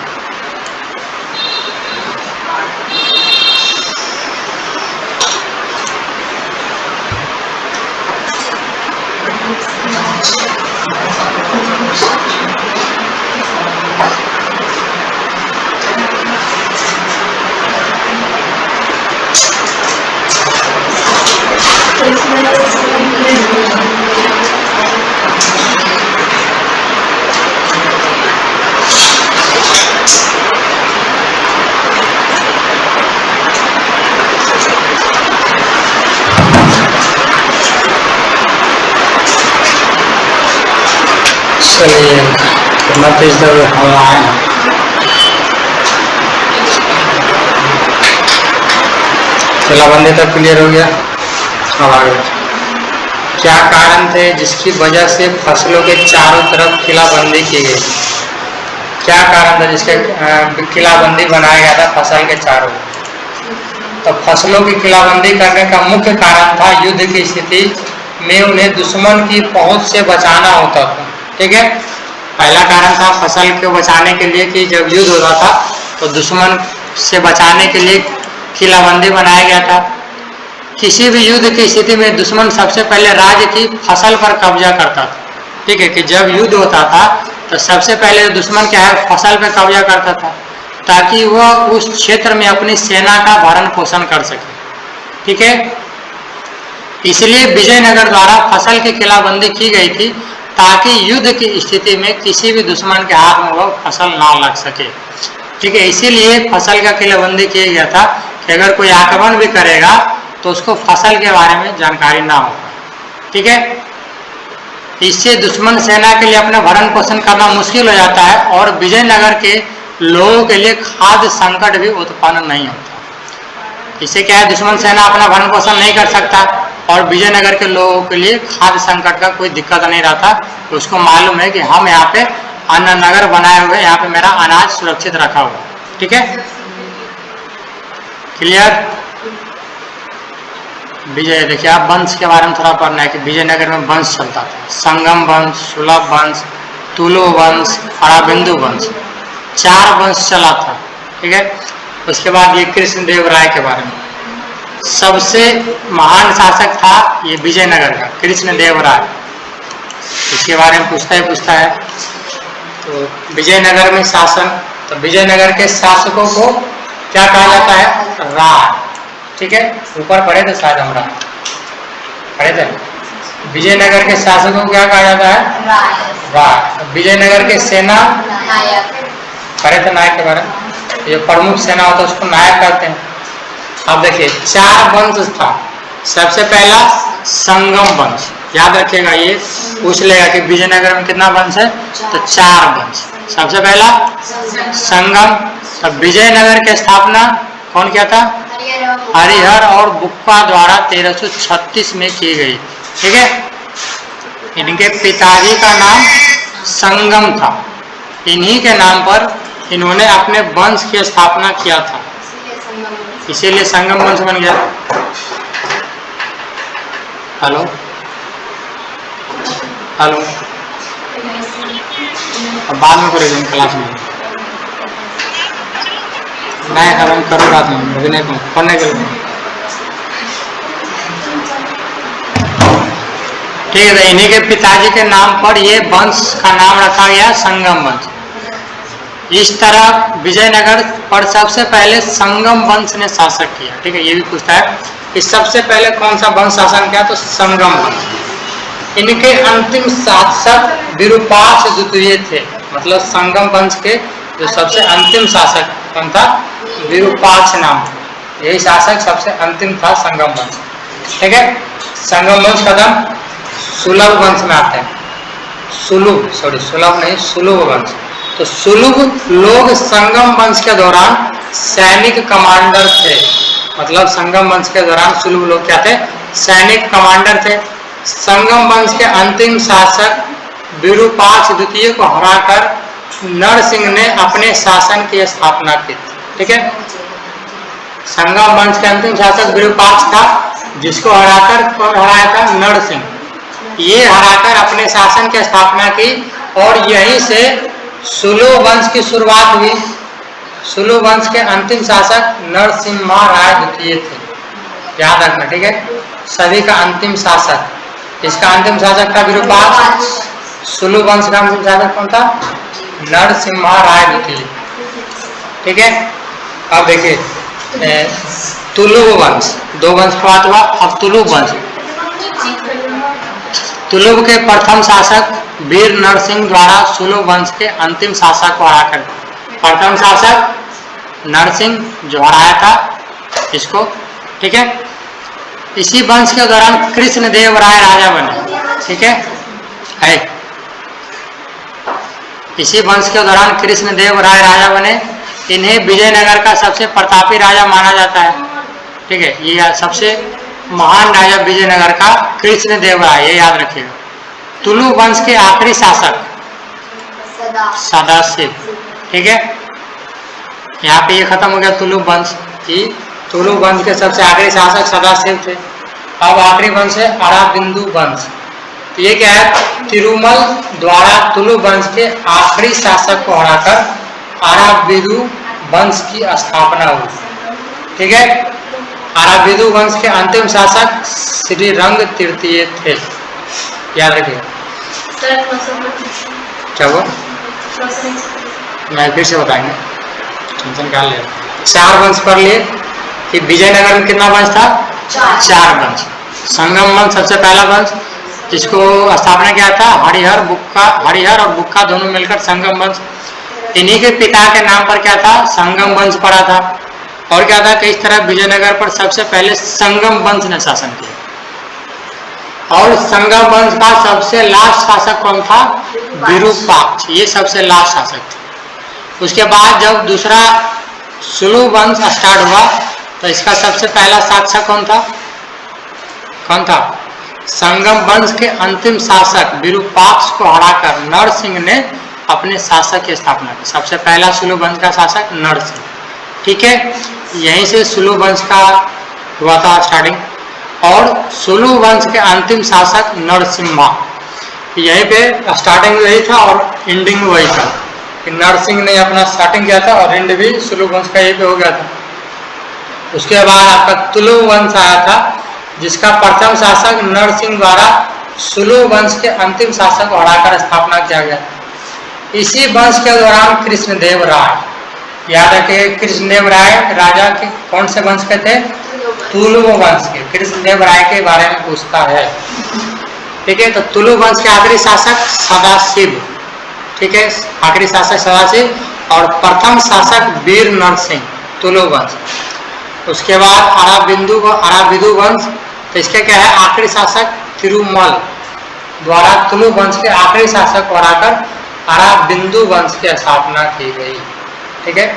चलिए कितना तेज दर हवा है। किलाबंदी तक क्लियर हो गया। अब आगे क्या कारण थे जिसकी वजह से फसलों के चारों तरफ किलाबंदी की गई? क्या कारण था जिसके किलाबंदी बनाया गया था फसल के चारों? तो फसलों की किलाबंदी करने का मुख्य कारण था युद्ध की स्थिति में उन्हें दुश्मन की पहुंच से बचाना होता था। ठीक है, पहला कारण था फसल को बचाने के लिए कि जब युद्ध होता था तो दुश्मन से बचाने के लिए किलाबंदी बनाया गया था। किसी भी युद्ध की स्थिति में दुश्मन सबसे पहले राज्य की फसल पर कब्जा करता था। ठीक है, कि जब युद्ध होता था तो सबसे पहले दुश्मन क्या है, फसल पर कब्जा करता था ताकि वह उस क्षेत्र में अपनी सेना का भरण पोषण कर सके। ठीक है, इसलिए विजयनगर द्वारा फसल की किलाबंदी की गई थी ताकि युद्ध की स्थिति में किसी भी दुश्मन के हाथ में वह फसल ना लग सके। ठीक है, इसीलिए फसल का किलाबंदी किया गया था कि अगर कोई आक्रमण भी करेगा तो उसको फसल के बारे में जानकारी ना हो। ठीक है, इससे दुश्मन सेना के लिए अपना भरण पोषण करना मुश्किल हो जाता है और विजयनगर के लोगों के लिए खाद्य संकट भी उत्पन्न नहीं होता। इससे क्या है, दुश्मन सेना अपना भरण पोषण नहीं कर सकता और विजयनगर के लोगों के लिए खाद्य संकट का कोई दिक्कत नहीं रहता। तो उसको मालूम है कि हम यहाँ पे अन्न नगर बनाए हुए, यहाँ पे मेरा अनाज सुरक्षित रखा हुआ। ठीक है, क्लियर? विजय देखिए, आप वंश के बारे में थोड़ा पढ़ना है कि विजयनगर में वंश चलता था। संगम वंश, सुलभ वंश, तुलो वंश, हराबिंदु वंश, 4 वंश चला था। ठीक है, उसके बाद ये कृष्णदेव राय के बारे में, सबसे महान शासक था ये विजयनगर का कृष्णदेव राय। इसके बारे में पूछता है। तो विजयनगर में शासन, तो विजयनगर के शासकों को क्या कहा जाता है? राय। ठीक है, ऊपर पढ़े थे शायद, हमरा पढ़े थे। विजयनगर के शासकों को क्या कहा जाता है? राय। विजयनगर के सेना पढ़े थे, नायक के बारे में। जो प्रमुख सेना होता है उसको नायक कहते हैं। अब देखिए 4 वंश था। सबसे पहला संगम वंश, याद रखिएगा, ये पूछ लेगा कि विजयनगर में कितना वंश है, तो 4 वंश। सबसे पहला संगम। तब विजयनगर की स्थापना कौन किया था? हरिहर और बुक्का द्वारा 1336 में की गई। ठीक है, इनके पिताजी का नाम संगम था। इन्हीं के नाम पर इन्होंने अपने वंश की स्थापना किया था, इसीलिए संगम वंश बन गया। हेलो हेलो, अब बाद में करेंगे क्लास में। नहीं, अब हम करो रात में, अभी नहीं पढ़ने के लिए। ठीक है, इन्हीं के पिताजी के नाम पर ये वंश का नाम रखा गया संगम वंश। इस तरह विजयनगर पर सबसे पहले संगम वंश ने शासक किया। ठीक है, ये भी पूछता है कि सबसे पहले कौन सा वंश शासन किया, तो संगम वंश। इनके अंतिम शासक विरूपाक्ष द्वितीय थे। मतलब संगम वंश के जो सबसे अंतिम शासक कौन था? विरूपाक्ष नाम, यही शासक सबसे अंतिम था संगम वंश। ठीक है, संगम वंश खत्म, सुलभ वंश में आते हैं। सुलभ नहीं, सुलभ वंश। तो सुलभ लोग संगम वंश के दौरान सैनिक कमांडर थे। मतलब संगम वंश के दौरान सुलभ लोग क्या थे? सैनिक कमांडर थे। संगम वंश के अंतिम शासक विरूपाक्ष द्वितीय को हराकर नरसिंह ने अपने शासन की स्थापना की। ठीक है, संगम वंश के अंतिम शासक विरूपाक्ष था, जिसको हराया था नरसिंह। ये हराकर अपने शासन की स्थापना की और यहीं से सुलभ वंश की शुरुआत हुई। सुलभ वंश के अंतिम शासक नरसिम्हा राय द्वितीय थे, याद रखना। ठीक है, सभी का अंतिम शासक इसका अंतिम शासक था विरूपाक्ष। सुलु वंश का अंतिम शासक कौन था? नरसिम्हा राय द्वितीय। ठीक है, अब देखिए तुलुव वंश, दो वंश की बात हुआ, अब तुलुव वंश। तुलुव के प्रथम शासक वीर नरसिंह द्वारा सुलुव वंश के अंतिम शासक को हराकर, प्रथम शासक नरसिंह जो हराया था इसको, ठीक है। इसी वंश के दौरान कृष्णदेव राय राजा बने, ठीक है। इसी वंश के दौरान कृष्णदेव राय राजा बने। इन्हें विजयनगर का सबसे प्रतापी राजा माना जाता है, ठीक है। ये सबसे महान राजा विजयनगर का कृष्णदेव राय, ये याद रखिएगा। तुलु वंश के आखिरी शासक सदाशिव, ठीक है। यहाँ पे ये खत्म हो गया तुलु वंश की। तुलु वंश के सबसे आखिरी शासक सदाशिव थे। अब आखिरी वंश है अराबिंदु वंश। ये क्या है? तिरुमल द्वारा तुलु वंश के आखिरी शासक को हराकर अराबिदु वंश की स्थापना हुई, ठीक है। अराबिदु वंश के अंतिम शासक श्री रंग तृतीय थे, याद रखिए। क्या हुआ? मैं फिर से बताएंगे, टेंशन क्या ले। चार वंश पढ़ लिए कि विजयनगर में कितना वंश था? चार वंश। संगम वंश सबसे पहला वंश, जिसको स्थापना किया था हरिहर बुक्का, हरिहर और बुक्का दोनों मिलकर संगम वंश। इन्हीं के पिता के नाम पर क्या था? संगम वंश पड़ा था। और क्या था कि इस तरह विजयनगर पर सबसे पहले संगम वंश ने शासन किया। और संगम वंश का सबसे लास्ट शासक कौन था? विरूपाक्ष, ये सबसे लास्ट शासक थे। उसके बाद जब दूसरा सुलु वंश स्टार्ट हुआ तो इसका सबसे पहला शासक कौन था? कौन था? संगम वंश के अंतिम शासक विरूपाक्ष को हराकर नरसिंह ने अपने शासक की स्थापना की। सबसे पहला सुलु वंश का शासक नरसिंह, ठीक है। यहीं से सुलु वंश का हुआ था स्टार्टिंग। और सुलु वंश के अंतिम शासक नरसिम्हा, यहीं पे स्टार्टिंग वही था और एंडिंग वही था। नरसिंह ने अपना स्टार्टिंग किया था और एंड भी सुलु वंश का यहीं पे हो गया था। उसके बाद आपका तुलु वंश आया था, जिसका प्रथम शासक नरसिंह द्वारा सुलु वंश के अंतिम शासक को हराकर स्थापना किया गया। इसी वंश के दौरान कृष्णदेव राय, याद रखिए कृष्णदेव राय राजा के कौन से वंश के थे? तुलु वंश के। कृष्णदेव राय के बारे में पूछता है, ठीक है। तो तुलु वंश के आखिरी शासक सदाशिव, ठीक है, आखिरी शासक सदाशिव। और प्रथम शासक वीर नरसिंह, तुलु वंश। उसके बाद अराबिदु वंश, तो इसके क्या है? आखिरी शासक तिरुमल द्वारा तुलु वंश के आखिरी शासक को हराकर अराबिंदु वंश की स्थापना की गई, ठीक है।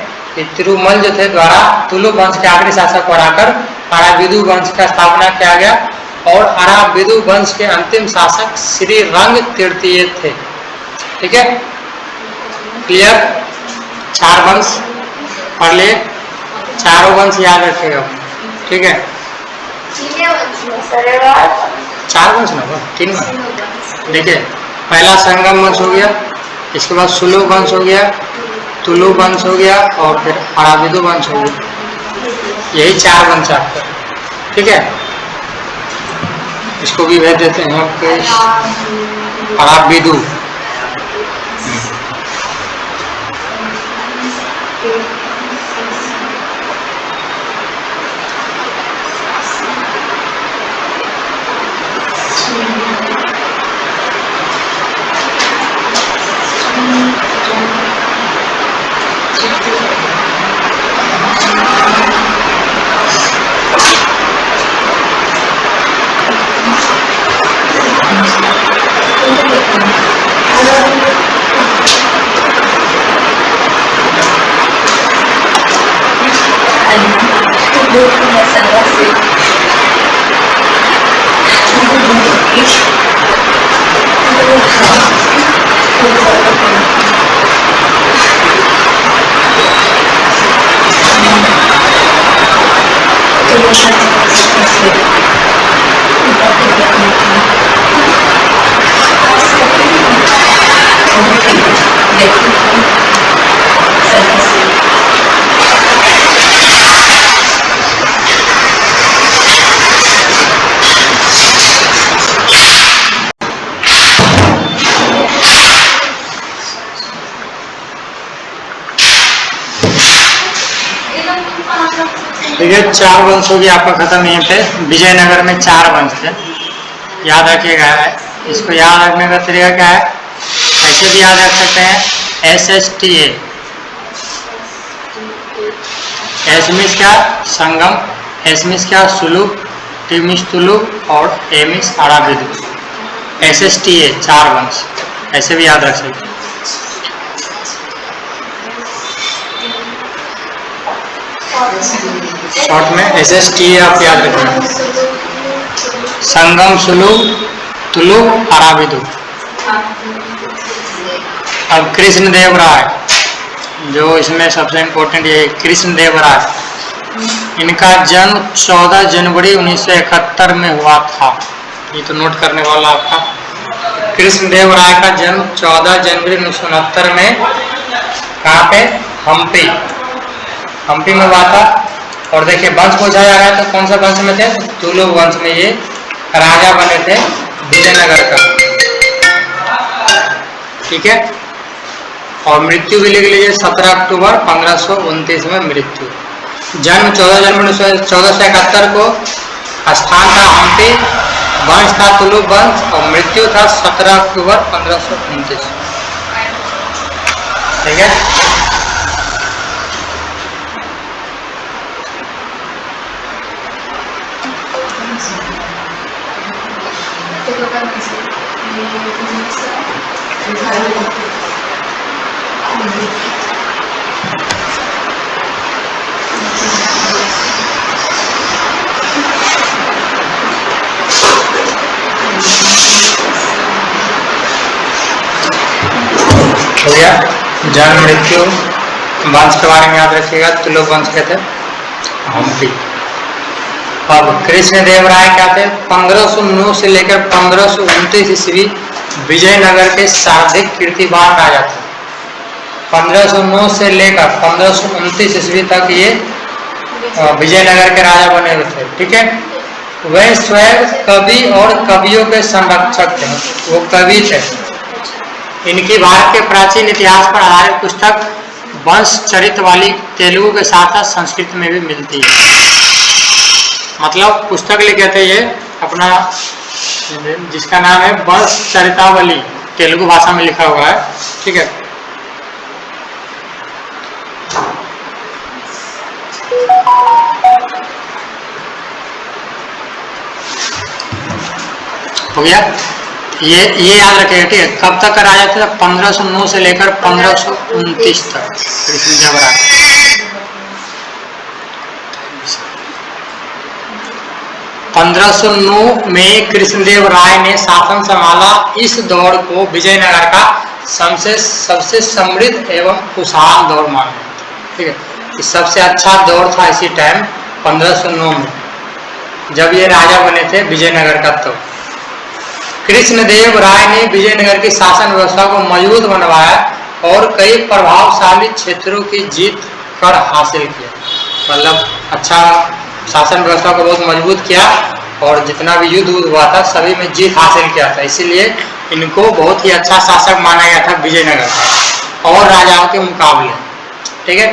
तिरुमल जो थे द्वारा तुलु वंश के आखिरी शासक को हराकर अराबिदु वंश की स्थापना किया गया। और अराबिदु वंश के अंतिम शासक श्री रंग तृतीय थे, ठीक है। क्लियर? चार वंश पढ़ लिए, चारों वंश याद रखेगा, ठीक है। चार वंश ना, तीन वंश। देखिए पहला संगम वंश हो गया, इसके बाद सुलु वंश हो गया, तुलु वंश हो गया और फिर अराबिदु वंश हो गया। यही चार वंश आपका, ठीक है। इसको भी भेज देते हैं आपके अराबिदु। देखिए 4 वंश हो गया आपका खत्म। यहाँ पे विजयनगर में 4 वंश थे, याद रखिएगा। इसको याद रखने का तरीका क्या है, ऐसे भी याद रख सकते हैं SSTA। एस मीन्स क्या, संगम, एस मीन्स क्या, सुलूक, टी मीन्स तुलुक और ए मीन्स आराबिदु। SSTA 4 वंश, ऐसे भी याद रख सकते हैं। शॉर्ट में SSTA आप याद रखेंगे, संगम, सुलूक, तुलुक, आराबिदु। अब कृष्णदेव राय, जो इसमें सबसे इम्पोर्टेंट ये कृष्णदेव राय, इनका जन्म 14 जनवरी 1971 में हुआ था। ये तो नोट करने वाला आपका। कृष्णदेव राय का जन्म 14 जनवरी 1969 में कहाँ पे, हम्पी में हुआ था। और देखिए वंश पूछा जा रहा है तो कौन सा वंश में थे, तुलुक वंश में ये राजा बने थे विजयनगर का, ठीक है। और मृत्यु भी लिख लीजिए 17 अक्टूबर 1529 में मृत्यु। जन्म 14 जनवरी 1471 को, स्थान था हम्पी, वंश था तुलुक वंश और मृत्यु था 17 अक्टूबर 1529, ठीक है। हो गया जन्म, मृत्यु, वंश के बारे में याद रखिएगा, तुलुक वंश के थे हम्पी। अब कृष्णदेव राय क्या थे, 1509 से लेकर 1529 ईस्वी विजयनगर के सर्वाधिक कीर्तिमान राजा थे। 1509 से लेकर 1529 ईस्वी तक ये विजयनगर के राजा बने हुए थे, ठीक है। वह स्वयं कवि और कवियों के संरक्षक थे, वो कवि थे। इनकी भारत के प्राचीन इतिहास पर आधारित पुस्तक वंश चरित वाली तेलुगु के साथ साथ संस्कृत में भी मिलती है। मतलब पुस्तक लिखे थे ये अपना, जिसका नाम है वंश चरितावली, तेलुगु भाषा में लिखा हुआ है, ठीक है। हो गया, ये याद रखिएगा, ठीक है। कब तक का राजा था, 1509 से लेकर 1529 तक कृष्णदेव राय। 1509 में कृष्णदेव राय ने शासन संभाला। इस दौर को विजयनगर का सबसे समृद्ध एवं खुशहाल दौर माना, ठीक है। सबसे अच्छा दौर था इसी टाइम 1509 में, जब ये राजा बने थे विजयनगर का। तो कृष्णदेव राय ने विजयनगर की शासन व्यवस्था को मजबूत बनवाया और कई प्रभावशाली क्षेत्रों की जीत कर हासिल किया। मतलब अच्छा शासन व्यवस्था को बहुत मजबूत किया और जितना भी युद्ध हुआ था सभी में जीत हासिल किया था। इसीलिए इनको बहुत ही अच्छा शासक माना गया था विजयनगर का और राजाओं के मुकाबले, ठीक है।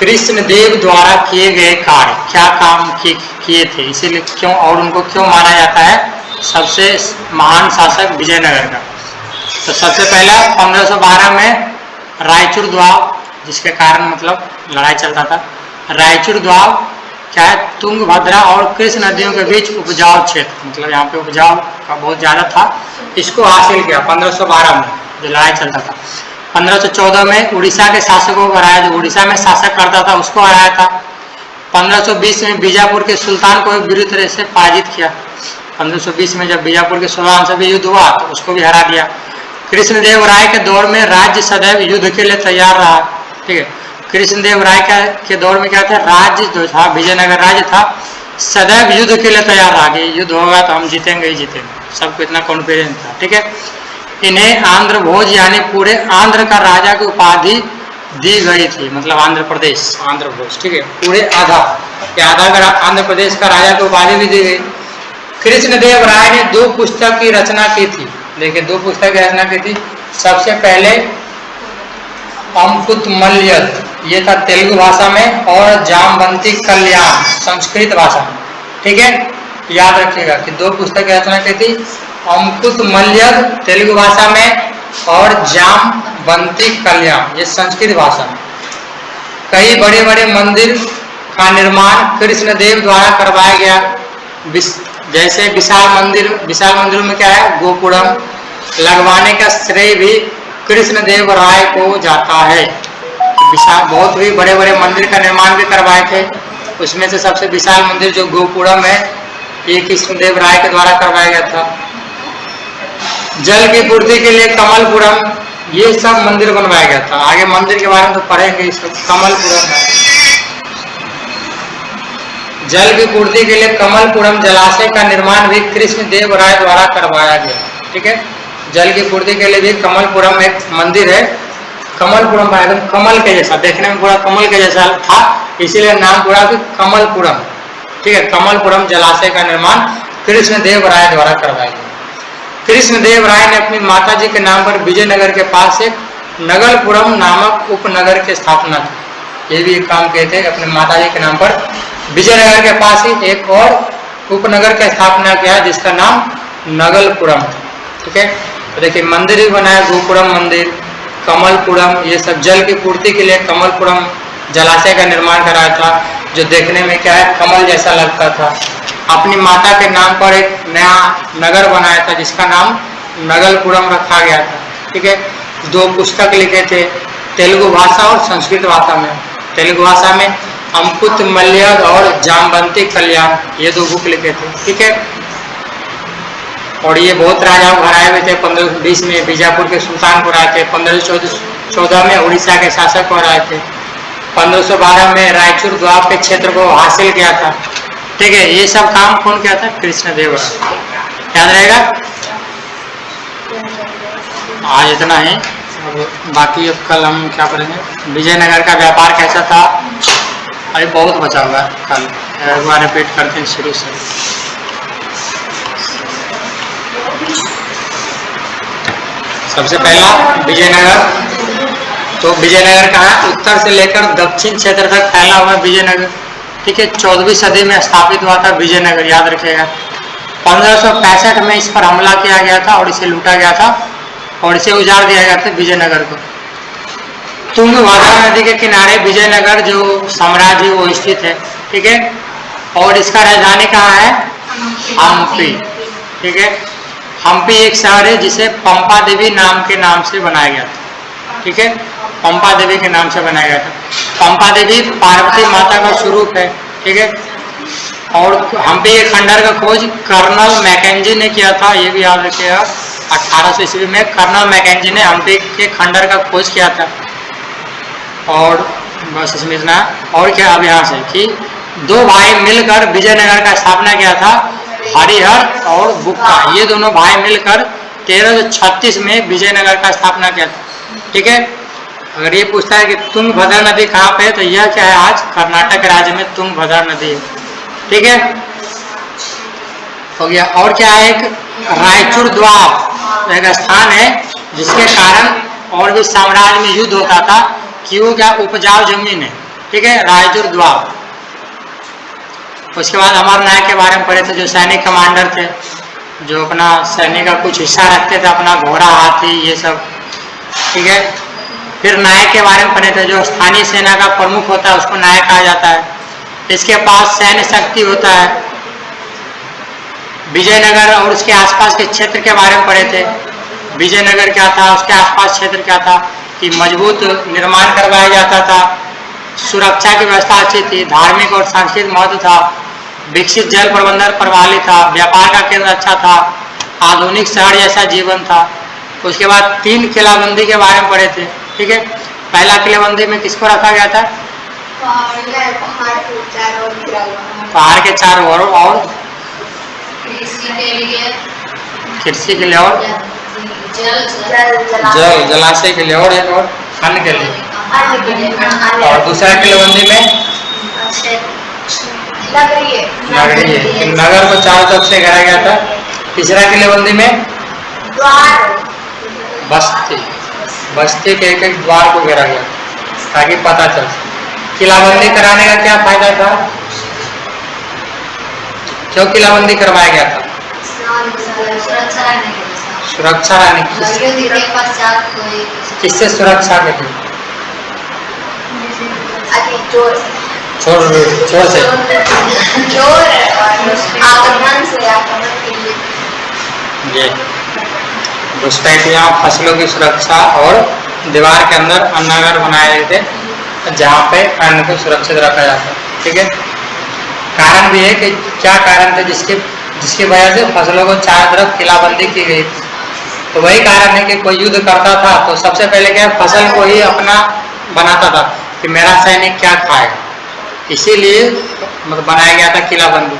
कृष्णदेव द्वारा किए गए कार्य, क्या काम किए थे, इसीलिए क्यों और उनको क्यों माना जाता है सबसे महान शासक विजयनगर का। तो सबसे पहला 1512 में रायचूर द्वाब, जिसके कारण मतलब लड़ाई चलता था। रायचूर द्वाब क्या है, तुंगभद्रा और कृष्ण नदियों के बीच उपजाऊ क्षेत्र, मतलब यहाँ पे उपजाऊ का बहुत ज़्यादा था, इसको हासिल किया 1512 में जो लड़ाई चलता था। 1514 में उड़ीसा के शासकों को हराया, जो उड़ीसा में शासक करता था उसको हराया था। 1520 में बीजापुर के सुल्तान को बुरी तरह से पराजित किया। 1520 में जब बीजापुर के सुल्तान से भी युद्ध हुआ तो उसको भी हरा दिया। कृष्णदेव राय के दौर में राज्य सदैव युद्ध के लिए तैयार रहा, ठीक है। कृष्णदेव राय के दौर में क्या था, राज्य जो था विजयनगर राज्य था सदैव युद्ध के लिए तैयार रहा कि युद्ध होगा तो हम जीतेंगे ही जीतेंगे, सबको इतना कॉन्फिडेंस था, ठीक है। इन्हें आंध्र भोज यानी पूरे आंध्र का राजा की उपाधि दी गई थी, मतलब आंध्र प्रदेश, आंध्र भोज, ठीक है। पूरे आधा का आंध्र प्रदेश का राजा की उपाधि भी दी गई। कृष्णदेव राय ने 2 पुस्तक की रचना की थी। देखिए 2 पुस्तक की रचना की थी। सबसे पहले अमकुतमल्यद, ये था तेलुगु भाषा में, और जामवंती कल्याण संस्कृत भाषा में। ठीक है, याद रखिएगा कि 2 पुस्तक की रचना की थी, अमृतमल्यद तेलुगु भाषा में और जामवंती कल्याण ये संस्कृत भाषा में। कई बड़े बड़े मंदिर का निर्माण कृष्णदेव द्वारा करवाया गया, जैसे विशाल मंदिरों में क्या है, गोपुरम लगवाने का श्रेय भी कृष्णदेव राय को जाता है। विशाल बहुत ही बड़े बड़े मंदिर का निर्माण भी करवाए थे, उसमें से सबसे विशाल मंदिर जो गोपुरम है ये कृष्णदेव राय के द्वारा करवाया गया था। जल की पूर्ति के लिए कमलपुरम, ये सब मंदिर बनवाया गया था। आगे मंदिर के बारे में तो पढ़ेंगे, इस कमलपुरम है। जल की पूर्ति के लिए कमलपुरम जलाशय का निर्माण भी कृष्णदेव राय द्वारा करवाया गया। ठीक है, जल की पूर्ति के लिए भी कमलपुरम एक मंदिर है। कमलपुरम एकदम कमल के जैसा, देखने में पूरा कमल के जैसा था, इसीलिए नाम पूरा कमलपुरम। ठीक है, कमलपुरम जलाशय का निर्माण कृष्णदेव राय द्वारा करवाया गया। कृष्णदेव राय ने अपनी माताजी के नाम पर विजयनगर के पास एक नगलपुरम नामक उपनगर की स्थापना की। ये भी एक काम किए थे, अपने माताजी के नाम पर विजयनगर के पास ही एक और उपनगर की स्थापना किया जिसका नाम नगलपुरम था। ठीक है, तो देखिए मंदिर भी बनाया, गोपुरम मंदिर, कमलपुरम, ये सब जल की पूर्ति के लिए कमलपुरम जलाशय का निर्माण कराया था, जो देखने में क्या है, कमल जैसा लगता था। अपनी माता के नाम पर एक नया नगर बनाया था जिसका नाम नगलपुरम रखा गया था। ठीक है, 2 पुस्तक लिखे थे, तेलुगु भाषा और संस्कृत भाषा में। तेलुगु भाषा में अमृतमल्यद और जामवंती कल्याण, ये 2 बुक लिखे थे। ठीक है, और ये बहुत राजाओं हराए हुए थे। 1520 में बीजापुर के सुल्तान को हराए थे, 1514 में उड़ीसा के शासक को हराए थे, 1512 में रायचूर द्वाब के क्षेत्र को हासिल किया था। ठीक है, ये सब काम कौन किया था, कृष्णदेव राय। याद रहेगा। आज इतना ही, अब बाकी अब कल हम क्या करेंगे, विजयनगर का व्यापार कैसा था, अभी बहुत बचा हुआ है, कल एक बार रिपीट करते हैं शुरू से। सबसे पहला विजयनगर, तो विजयनगर कहाँ, उत्तर से लेकर दक्षिण क्षेत्र तक फैला हुआ विजयनगर। ठीक है, 14वीं सदी में स्थापित हुआ था विजयनगर, याद रखिएगा। 1565 में इस पर हमला किया गया था और इसे लूटा गया था और इसे उजाड़ दिया गया था विजयनगर को। तुंगभद्रा नदी के किनारे विजयनगर जो साम्राज्य वो स्थित है। ठीक है, और इसका राजधानी कहाँ है, हम्पी। ठीक है, हम्पी एक शहर है जिसे पंपा देवी नाम के नाम से बनाया गया था। ठीक है, पंपा देवी के नाम से बनाया गया था। पंपा देवी पार्वती माता का स्वरूप है। ठीक है, और हम्पी के खंडर का खोज कर्नल मैकेंजी ने किया था, ये भी याद रखिएगा। 1800 ईस्वी में कर्नल मैकेंजी ने हम्पी के खंडर का खोज किया था। और बस इसमें इतना, और क्या अभ्यास है कि 2 भाई मिलकर विजयनगर का स्थापना किया था, हरिहर और बुक्का। ये दोनों भाई मिलकर 1336 में विजयनगर का स्थापना किया था। ठीक है, अगर ये पूछता है कि तुंगभद्रा नदी कहाँ पे है, तो यह क्या है, आज कर्नाटक राज्य में तुंगभद्रा नदी है। ठीक है, हो गया। और क्या है, एक रायचूर द्वाब एक स्थान है जिसके कारण और भी साम्राज्य में युद्ध होता था, कि वो क्या उपजाऊ जमीन है। ठीक है, रायचूर द्वाब। उसके बाद अमरनायक के बारे में पढ़े थे, जो सैनिक कमांडर थे, जो अपना सैनिक का कुछ हिस्सा रखते थे, अपना घोड़ा, हाथी, ये सब। ठीक है, फिर नायक के बारे में पढ़े थे, जो स्थानीय सेना का प्रमुख होता है उसको नायक कहा जाता है। इसके पास सैन्य शक्ति होता है। विजयनगर और उसके आसपास के क्षेत्र के बारे में पढ़े थे। विजयनगर क्या था, उसके आसपास क्षेत्र क्या था, कि मजबूत निर्माण करवाया जाता था, सुरक्षा की व्यवस्था अच्छी थी, धार्मिक और सांस्कृतिक महत्व था, विकसित जल प्रबंधन प्रणाली था, व्यापार का केंद्र अच्छा था, आधुनिक शहर जैसा जीवन था। उसके बाद 3 किलाबंदी के बारे में पढ़े थे। ठीक है, पहला किलाबंदी में किसको रखा गया था, पहाड़ के चारों ओर, और कृषि के लिए, और जलाशय के लिए, और एक और अन्न के लिए। और दूसरा किलाबंदी में नगर को चारों तरफ से घेरा गया था। तीसरा किलाबंदी में बस्ती के एक एक द्वार को घेरा गया। ताकि पता चल सके। किलाबंदी कराने का क्या फायदा था? क्यों किलाबंदी करवाया गया था? सुरक्षा रहने के लिए। सुरक्षा रहने की। युद्ध के पश्चात कोई किससे सुरक्षा के लिए? चोर चोर से। आक्रमण के लिए। ये घुसपैठियां, फसलों की सुरक्षा और दीवार के अंदर अन्नगर बनाए गए थे जहाँ पे अन्न को सुरक्षित रखा जाता। ठीक है। कारण भी है कि क्या कारण थे जिसकी वजह से फसलों को चारों तरफ किलाबंदी की गई थी। तो वही कारण है कि कोई युद्ध करता था तो सबसे पहले क्या फसल को ही अपना बनाता था कि मेरा सैनिक क्या खाएगा, इसीलिए मतलब बनाया गया था किलाबंदी।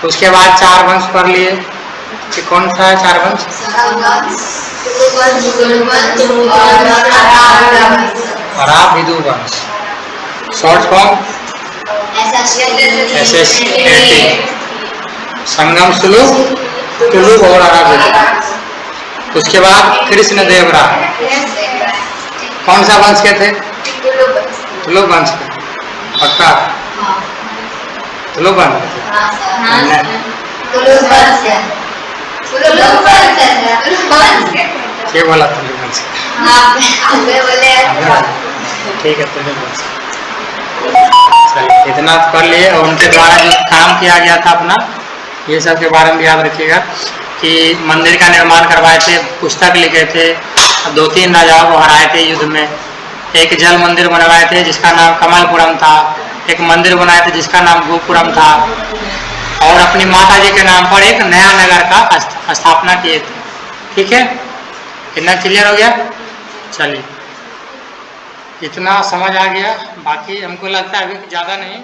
तो उसके बाद 4 वंश पढ़ लिए कि कौन सा है 4 वंश? अराब हिदू वंश। Short form SSAT। संगम, सुलूक, तुलुक और अराब हिदू। उसके बाद कृष्णदेवराय कौन सा वंश के थे? तुलुक वंश के। पक्का? तुलुक वंश के थे। क्या बोला तुलुक वंश? ठीक है, तुलुक वंश। चलिए इतना कर लिए। और उनके द्वारा जो काम किया गया था अपना, ये सब के बारे में याद रखिएगा कि मंदिर का निर्माण करवाए थे, पुस्तक लिखे थे, 2-3 राजाओं को हराए थे युद्ध में। एक जल मंदिर बनवाए थे जिसका नाम कमलपुरम था। एक मंदिर बनाए थे जिसका नाम गोपुरम था। और अपनी माता जी के नाम पर एक नया नगर का स्थापना किए थे। ठीक है, इतना क्लियर हो गया? चलिए इतना समझ आ गया। बाकी हमको लगता है अभी ज़्यादा नहीं।